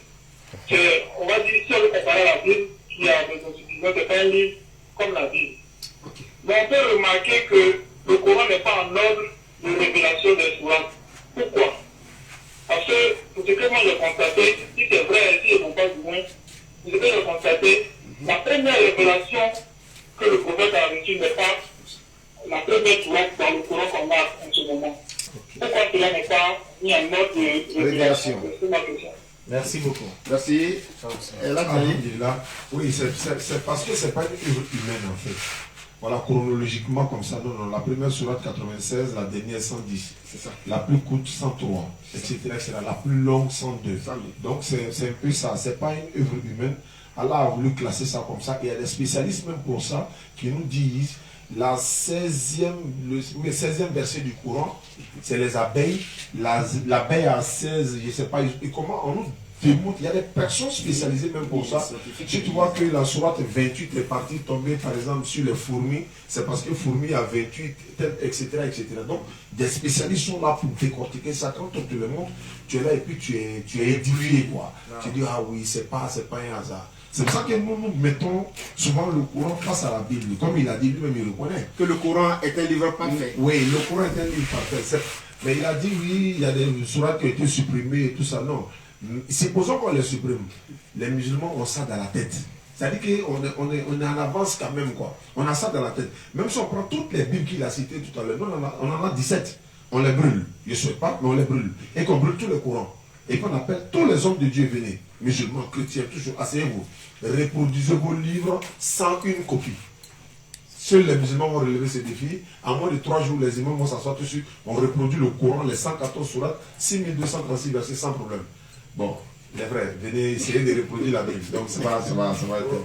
Speaker 4: on va dire, si on veut comparer à la Bible, qui a des insuffisances, c'est pas un livre comme la Bible.
Speaker 2: Okay.
Speaker 4: Mais on peut remarquer que le Coran n'est pas en ordre de révélation des sourates. Pourquoi? Parce que, pour ce que moi j'ai constaté, si c'est vrai, si ils ne vont pas du moins, pour ce que j'ai constaté, la première révélation que le prophète a reçue n'est pas la première sourate dans le Coran qu'on a en ce moment. Pourquoi cela n'est pas mis en ordre de révélation? C'est ma question.
Speaker 3: Merci beaucoup.
Speaker 2: Merci.
Speaker 1: Oui, c'est parce que ce n'est pas une œuvre humaine en fait. Voilà, chronologiquement comme ça, non, la première sourate 96, la dernière 110, c'est ça. La plus courte 103, etc., etc. La plus longue 102. Donc c'est un peu ça, c'est pas une œuvre humaine. Allah a voulu classer ça comme ça. Il y a des spécialistes même pour ça qui nous disent le 16e verset du Coran, c'est les abeilles. L'abeille a 16, je ne sais pas, et comment on nous démontre, il y a des personnes spécialisées même pour ça. Si tu vois que la sourate 28 est partie tomber par exemple sur les fourmis, c'est parce que fourmi a 28, etc., etc. Donc des spécialistes sont là pour décortiquer ça. Quand on te le montre, tu es là et puis tu es édifié, quoi. Tu dis, ah oui, c'est pas un hasard. C'est pour ça que nous mettons souvent le Coran face à la Bible. Comme il a dit lui-même, il reconnaît.
Speaker 2: Que le Coran est un livre parfait.
Speaker 1: Oui, le Coran est un livre parfait. Mais il a dit, oui, il y a des sourates qui ont été supprimées et tout ça. Non. Supposons qu'on les supprime. Les musulmans ont ça dans la tête. C'est-à-dire qu'on est en avance quand même, quoi. On a ça dans la tête. Même si on prend toutes les Bibles qu'il a citées tout à l'heure, on en a 17. On les brûle. Je ne souhaite pas, mais on les brûle. Et qu'on brûle tous les Corans. Et qu'on appelle tous les hommes de Dieu, venez. Musulmans, chrétiens, toujours, asseyez-vous. Reproduisez vos livres sans une copie. Seuls les musulmans vont relever ce défi. En moins de 3 jours, les imams vont s'asseoir dessus. On reproduit le Coran, les 114 sourates, 6236 versets sans problème. Bon, les frères, venez essayer de reproduire la Bible. Donc ça va être un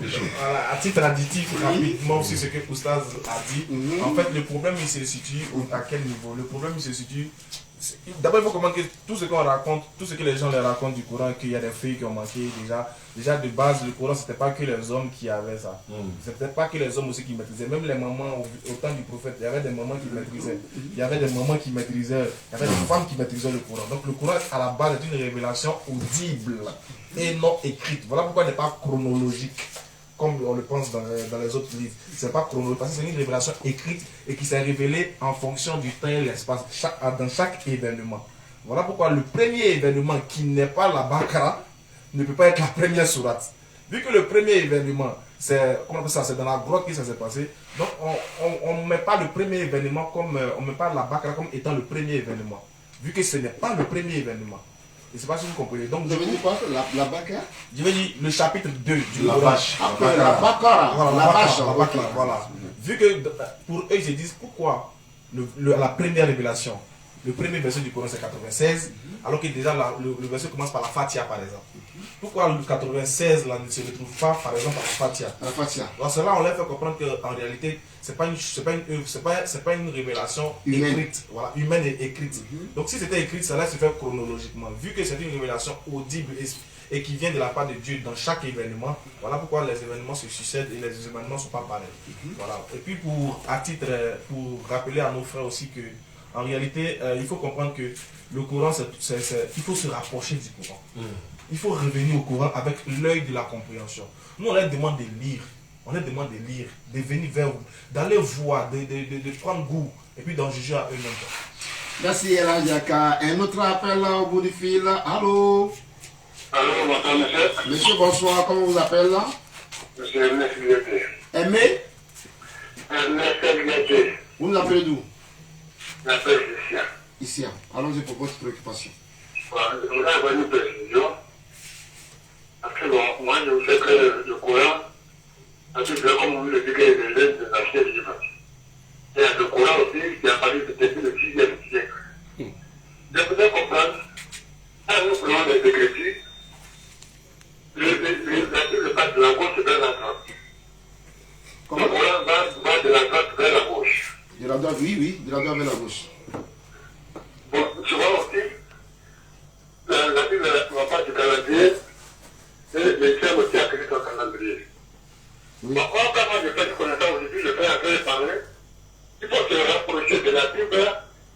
Speaker 1: peu chaud.
Speaker 3: Voilà, à titre additif, rapidement aussi ce que Oustaz a dit. En fait, le problème il se situe à quel niveau? Le problème il se situe. D'abord, il faut comprendre que tout ce qu'on raconte, tout ce que les gens leur racontent du Coran, qu'il y a des feuilles qui ont manqué, déjà de base, le Coran, c'était pas que les hommes qui avaient ça. C'était pas que les hommes aussi qui maîtrisaient. Même les mamans, au temps du prophète, il y avait des mamans qui maîtrisaient. Il y avait des mamans qui maîtrisaient. Il y avait des femmes qui maîtrisaient le Coran. Donc le Coran, à la base, est une révélation audible et non écrite. Voilà pourquoi il n'est pas chronologique, comme on le pense dans les autres livres. C'est pas chronologique, parce que c'est une révélation écrite et qui s'est révélée en fonction du temps et l'espace, dans chaque événement. Voilà pourquoi le premier événement qui n'est pas la Bakara ne peut pas être la première sourate. Vu que le premier événement, c'est dans la grotte que ça s'est passé, donc on ne met pas le premier événement comme, on ne met pas la Bakara comme étant le premier événement. Vu que ce n'est pas le premier événement. Je ne sais pas si vous comprenez. Donc,
Speaker 2: Je veux dire quoi? La Bakara?
Speaker 3: Je veux dire le chapitre 2 du
Speaker 1: La
Speaker 3: Coran.
Speaker 1: vache.
Speaker 2: Après, la Bakara.
Speaker 3: Voilà,
Speaker 2: La vache.
Speaker 3: la Bakara, voilà. Vu que pour eux, ils se disent pourquoi la première révélation, le premier verset du Coran c'est 96, alors que déjà le verset commence par la Fatiha par exemple. Pourquoi le 96 là, ne se retrouve pas par exemple par la Fatiha?
Speaker 2: La Fatiha.
Speaker 3: Dans cela, on leur fait comprendre qu'en réalité, ce n'est pas une révélation
Speaker 2: Humaine.
Speaker 3: écrite, voilà, humaine et écrite. Donc si c'était écrit, ça allait se faire chronologiquement. Vu que c'est une révélation audible et qui vient de la part de Dieu dans chaque événement, voilà pourquoi les événements se succèdent et les événements ne sont pas pareils. Voilà. Et puis pour rappeler à nos frères aussi que en réalité, il faut comprendre que le Coran, il faut se rapprocher du Coran. Il faut revenir au Coran avec l'œil de la compréhension. Nous, on leur demande de lire. On leur demande de lire, de venir vers vous, d'aller voir, de prendre goût et puis d'en juger à eux-mêmes.
Speaker 2: Merci, El Yaka. Un autre appel là, au bout du fil. Allô?
Speaker 4: Allô, bonsoir, monsieur.
Speaker 2: Monsieur, bonsoir. Comment vous appelez là?
Speaker 4: Monsieur Ernest Liberté.
Speaker 2: Aimé?
Speaker 4: Ernest Liberté.
Speaker 2: Vous nous appelez d'où?
Speaker 4: Je m'appelle Christian.
Speaker 2: Ici. Allons-y pour votre préoccupation.
Speaker 4: Voilà, je voudrais avoir une précision. Parce que bon, moi, je sais que le Coran, parce que comme vous le dites, les élèves de l'ancien livre. Et le Coran aussi, qui a fallu depuis le 6e siècle. Je voudrais comprendre, quand nous prenons les écritures, le pas de la gauche vers la droite. Le Coran va de la droite vers la gauche.
Speaker 2: De la droite, oui, de la droite vers la gauche.
Speaker 4: Bon, tu vois aussi, la Bible ne va pas du calendrier, et les termes aussi à Christ au calendrier.
Speaker 2: Oui.
Speaker 4: Bon, quand moi je fais du connaissance aujourd'hui, je fais un peu parler, il faut se rapprocher de la Bible,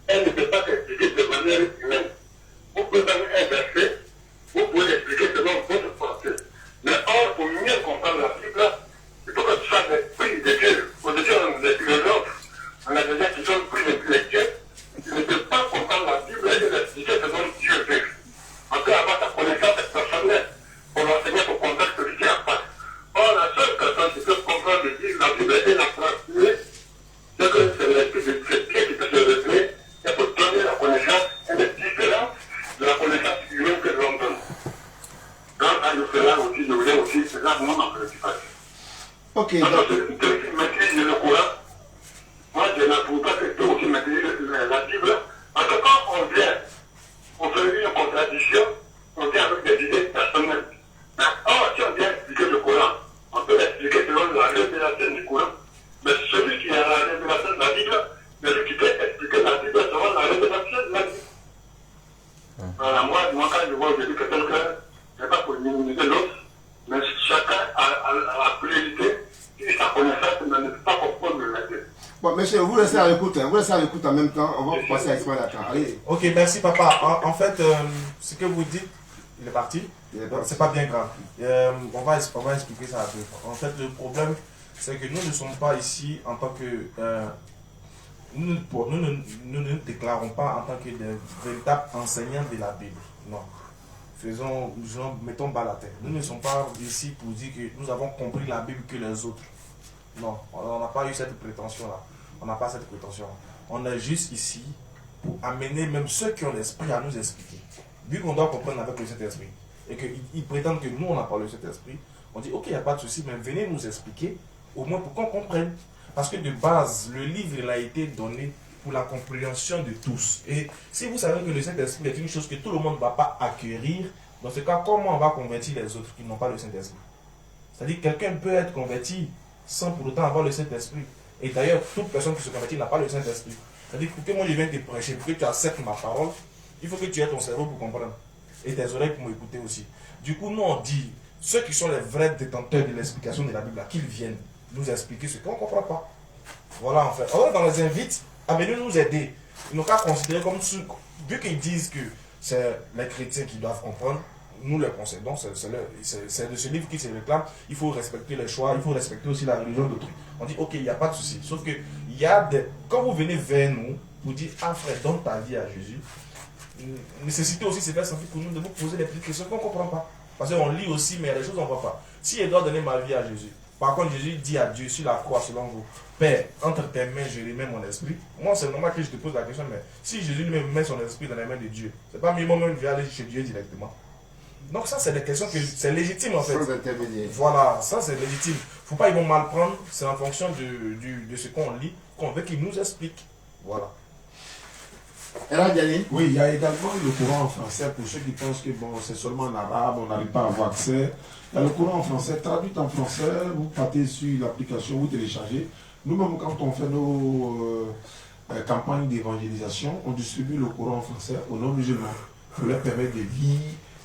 Speaker 4: elle ne peut pas s'expliquer de manière humaine. Vous pouvez donner un verset, vous pouvez l'expliquer selon votre pensée. Mais or, pour mieux comprendre la Bible, il faut que tu sois l'esprit de Dieu. Aujourd'hui, on est philosophes, on a des gens qui sont plus intellectuels, tu ne peux pas comprendre la Bible et l'expliquer selon Dieu veut. On peut avoir ta connaissance personnelle pour l'enseigner au contexte de Dieu à part. Or, la seule personne qui peut comprendre le Dieu, la Bible et la transmettre, c'est que c'est l'esprit de Dieu qui peut se révéler et pour donner la connaissance et les différences de la connaissance humaine que l'on donne. Donc, à nous faire aussi, je voulais aussi, c'est là mon préoccupation.
Speaker 2: Ok.
Speaker 4: Alors, celui qui maîtrise le Coran, moi, je n'approuve pas que toi aussi maîtrises la Bible. Parce que quand on vient, on fait une contradiction, on vient avec des idées personnelles. Or, si on vient expliquer le Coran, on peut l'expliquer selon la révélation du Coran. Mais celui qui a la révélation de la Bible, c'est lui qui peut expliquer la Bible selon la révélation de la Bible. Voilà, moi quand je vois aujourd'hui que quelqu'un n'est pas
Speaker 2: Bon, monsieur, vous restez à l'écoute, hein. Vous restez à l'écoute en même temps. On va passer à Ismaël Dakar. Allez.
Speaker 3: Ok, merci papa. En fait, ce que vous dites, il est parti. C'est pas bien grave. On va expliquer ça un peu. En fait, le problème, c'est que nous ne sommes pas ici en tant que... nous ne déclarons pas en tant que des véritables enseignants de la Bible. Non. Mettons bas la terre. Nous ne sommes pas ici pour dire que nous avons compris la Bible que les autres. Non, on n'a pas eu cette prétention-là. On n'a pas cette prétention-là. On est juste ici pour amener même ceux qui ont l'esprit à nous expliquer. Vu qu'on doit comprendre avec le Saint-Esprit et qu'ils prétendent que nous, on n'a pas le Saint-Esprit, on dit, ok, il n'y a pas de souci, mais venez nous expliquer, au moins pour qu'on comprenne. Parce que de base, le livre, il a été donné pour la compréhension de tous. Et si vous savez que le Saint-Esprit est une chose que tout le monde ne va pas acquérir, dans ce cas, comment on va convertir les autres qui n'ont pas le Saint-Esprit? C'est-à-dire que quelqu'un peut être converti sans pour autant avoir le Saint-Esprit. Et d'ailleurs, toute personne qui se convertit n'a pas le Saint-Esprit. C'est-à-dire que pour que moi je vienne te prêcher, pour que tu acceptes ma parole, il faut que tu aies ton cerveau pour comprendre. Et tes oreilles pour m'écouter aussi. Du coup, nous on dit, ceux qui sont les vrais détenteurs de l'explication de la Bible, qu'ils viennent nous expliquer ce qu'on ne comprend pas. Voilà en fait. Alors on les invite à venir nous aider. Ils n'ont qu'à considérer comme vu qu'ils disent que c'est les chrétiens qui doivent comprendre, nous les concédons, c'est de ce livre qui se réclame, il faut respecter les choix, il faut respecter aussi la religion d'autrui. On dit ok, il n'y a pas de souci. Sauf que il y a des. Quand vous venez vers nous, vous dites ah frère, donne ta vie à Jésus, nécessité aussi c'est faire sentir pour nous de vous poser des petites questions qu'on ne comprend pas. Parce qu'on lit aussi, mais il y a des choses qu'on ne voit pas. Si je dois donner ma vie à Jésus, par contre Jésus dit à Dieu sur la croix selon vous, Père, entre tes mains je remets mon esprit. Moi c'est normal que je te pose la question, mais si Jésus lui met son esprit dans les mains de Dieu, c'est pas mieux moi-même je vais aller chez Dieu directement. Donc ça c'est des questions que c'est légitime en fait. Voilà, ça c'est légitime. Il ne faut pas ils vont mal prendre, c'est en fonction de ce qu'on lit, qu'on veut qu'ils nous expliquent. Voilà.
Speaker 1: Oui, il y a également le courant en français pour ceux qui pensent que bon, c'est seulement en arabe, on n'arrive pas à avoir accès. Il y a le courant en français, traduit en français, vous partez sur l'application, vous téléchargez. Nous-mêmes, quand on fait nos campagnes d'évangélisation, on distribue le courant en français aux non-musulmans pour leur permettre de lire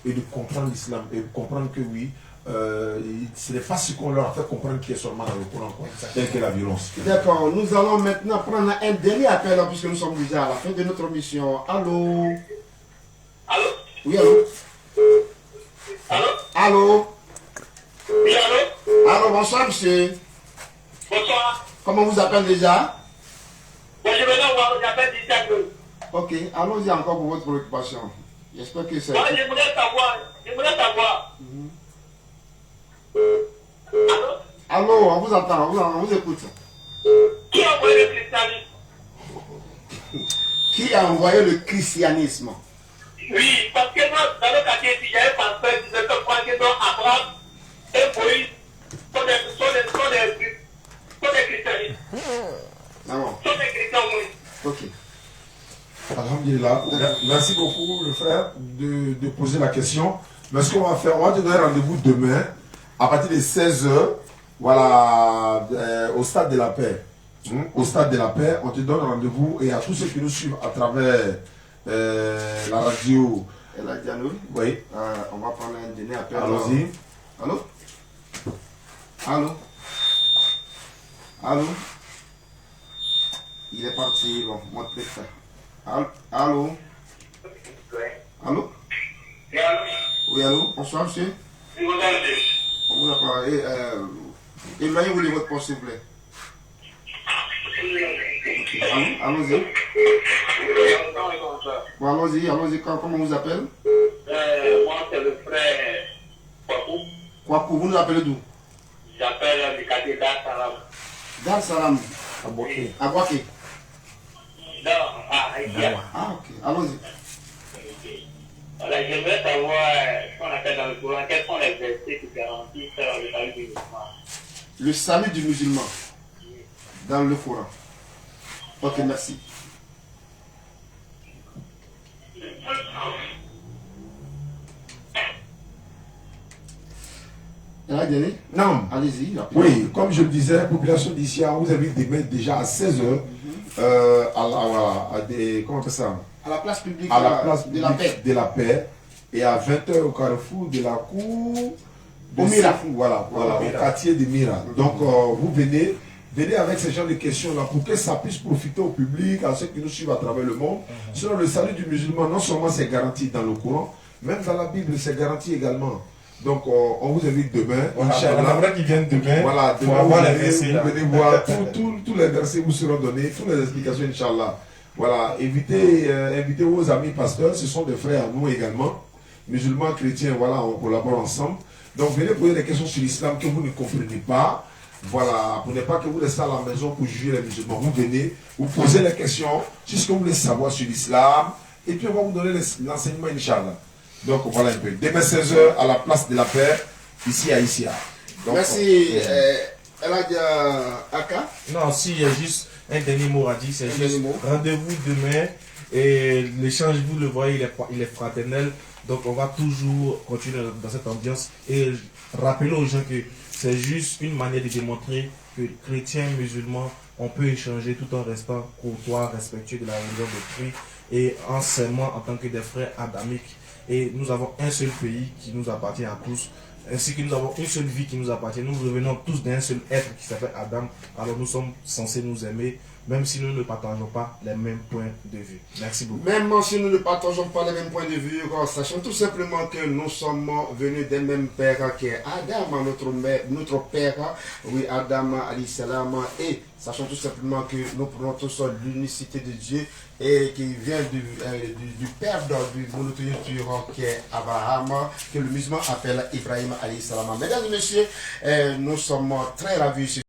Speaker 1: et de comprendre l'islam et de comprendre que oui, ce n'est pas ce qu'on leur a fait comprendre qui est seulement dans le Coran, tel que la violence.
Speaker 2: D'accord, nous allons maintenant prendre un dernier appel puisque nous sommes déjà à la fin de notre mission. Allô?
Speaker 4: Allô?
Speaker 2: Oui, allô?
Speaker 4: Allô?
Speaker 2: Allô?
Speaker 4: Oui, allô?
Speaker 2: Allô, bonsoir monsieur.
Speaker 4: Bonsoir.
Speaker 2: Comment vous appelez déjà?
Speaker 4: Moi je vais voir, j'appelle Didier.
Speaker 2: Ok, allons-y encore pour votre préoccupation. J'espère que c'est...
Speaker 4: Moi je voulais savoir.
Speaker 2: Allô, on vous entend, on vous écoute.
Speaker 4: Qui a envoyé le christianisme?
Speaker 2: Qui a envoyé le christianisme?
Speaker 4: Oui, parce que moi, dans le quartier, si j'avais pasteur qui disait que moi, que non, Abraham et Moïse sont des christianistes.
Speaker 2: Ah bon.
Speaker 4: Sont des chrétiens Moïse.
Speaker 2: Ok.
Speaker 1: Alhamdulillah. Merci beaucoup, le frère, de poser la question. Mais ce qu'on va faire, on va te donner rendez-vous demain, à partir de 16h, voilà, au stade de la paix. Au stade de la paix, on te donne rendez-vous et à tous ceux qui nous suivent à travers la radio.
Speaker 2: Et la Diano,
Speaker 1: oui.
Speaker 2: On va prendre un dernier appel.
Speaker 1: Allons-y.
Speaker 2: Allô? Allô? Allô? Il est parti, bon, moi de ça. Allô? Allô? Allô? Oui, allô? Bonsoir, monsieur. On vous a parlé. Éloignez-vous de votre poste, s'il vous plaît. Okay. Allons-y. Bon, allons-y. Comment on vous appelle?
Speaker 4: Moi, c'est le frère Kwaku.
Speaker 2: Kwaku, vous nous appelez d'où?
Speaker 4: J'appelle du quartier Dar Salam.
Speaker 2: Dar Salam.
Speaker 1: Aboké.
Speaker 2: Aboké.
Speaker 4: Non, Haïtia.
Speaker 2: Ah, ok. Allons-y.
Speaker 4: Voilà, j'aimerais savoir ce qu'on appelle dans le Coran, quels sont les versets qui garantissent le salut du musulman.
Speaker 2: Le salut du musulman dans le Coran. Ok, merci.
Speaker 1: Non.
Speaker 2: Allez-y.
Speaker 1: Oui, comme je le disais, population d'ici, on vous invite demain déjà à 16h comment on fait ça?
Speaker 2: À la place publique,
Speaker 1: à la place
Speaker 2: de la paix.
Speaker 1: De la paix et à 20h au carrefour de la cour
Speaker 2: au Mira.
Speaker 1: Voilà, au quartier de Mira. Donc vous venez venez avec ce genre de questions-là pour que ça puisse profiter au public, à ceux qui nous suivent à travers le monde. Sinon, le salut du musulman, non seulement c'est garanti dans le Coran, même dans la Bible, c'est garanti également. Donc, on vous invite demain.
Speaker 3: Voilà, qui viennent demain.
Speaker 1: Voilà,
Speaker 3: pour avoir les versets.
Speaker 1: Vous venez voir, tous les versets vous seront donnés, toutes les explications, Inch'Allah. Voilà, invitez vos amis pasteurs, ce sont des frères à nous également. Musulmans, chrétiens, voilà, on collabore ensemble. Donc, venez poser des questions sur l'islam que vous ne comprenez pas. Voilà, pour ne pas que vous restez à la maison pour juger les musulmans. Vous venez, vous posez les questions sur ce que vous voulez savoir sur l'islam. Et puis, on va vous donner l'enseignement, Inch'Allah. Donc, voilà un peu. Demain 16h, à la place de la paix, ici à Issia. Donc,
Speaker 2: merci. Elle a dit Aka.
Speaker 3: Non, si, il y a juste un dernier mot à dire. C'est
Speaker 2: Un
Speaker 3: juste
Speaker 2: dernier mot.
Speaker 3: rendez-vous demain. Et l'échange, vous le voyez, il est fraternel. Donc, on va toujours continuer dans cette ambiance. Et rappeler aux gens que c'est juste une manière de démontrer que chrétiens, musulmans, on peut échanger tout en restant courtois, respectueux de la religion d'autrui et en s'aimant en tant que des frères adamiques. Et nous avons un seul pays qui nous appartient à tous, ainsi que nous avons une seule vie qui nous appartient. Nous revenons tous d'un seul être qui s'appelle Adam. Alors nous sommes censés nous aimer, même si nous ne partageons pas les mêmes points de vue. Merci beaucoup.
Speaker 2: Même si nous ne partageons pas les mêmes points de vue, sachant tout simplement que nous sommes venus des mêmes pères qu'est Adam, notre père, oui, Adam, alayhi salam, et sachant tout simplement que nous prenons tous l'unicité de Dieu et qui vient du père du monothéisme qui est Abraham, que le musulman appelle Ibrahim, alayhi salam. Mesdames et messieurs, nous sommes très ravis.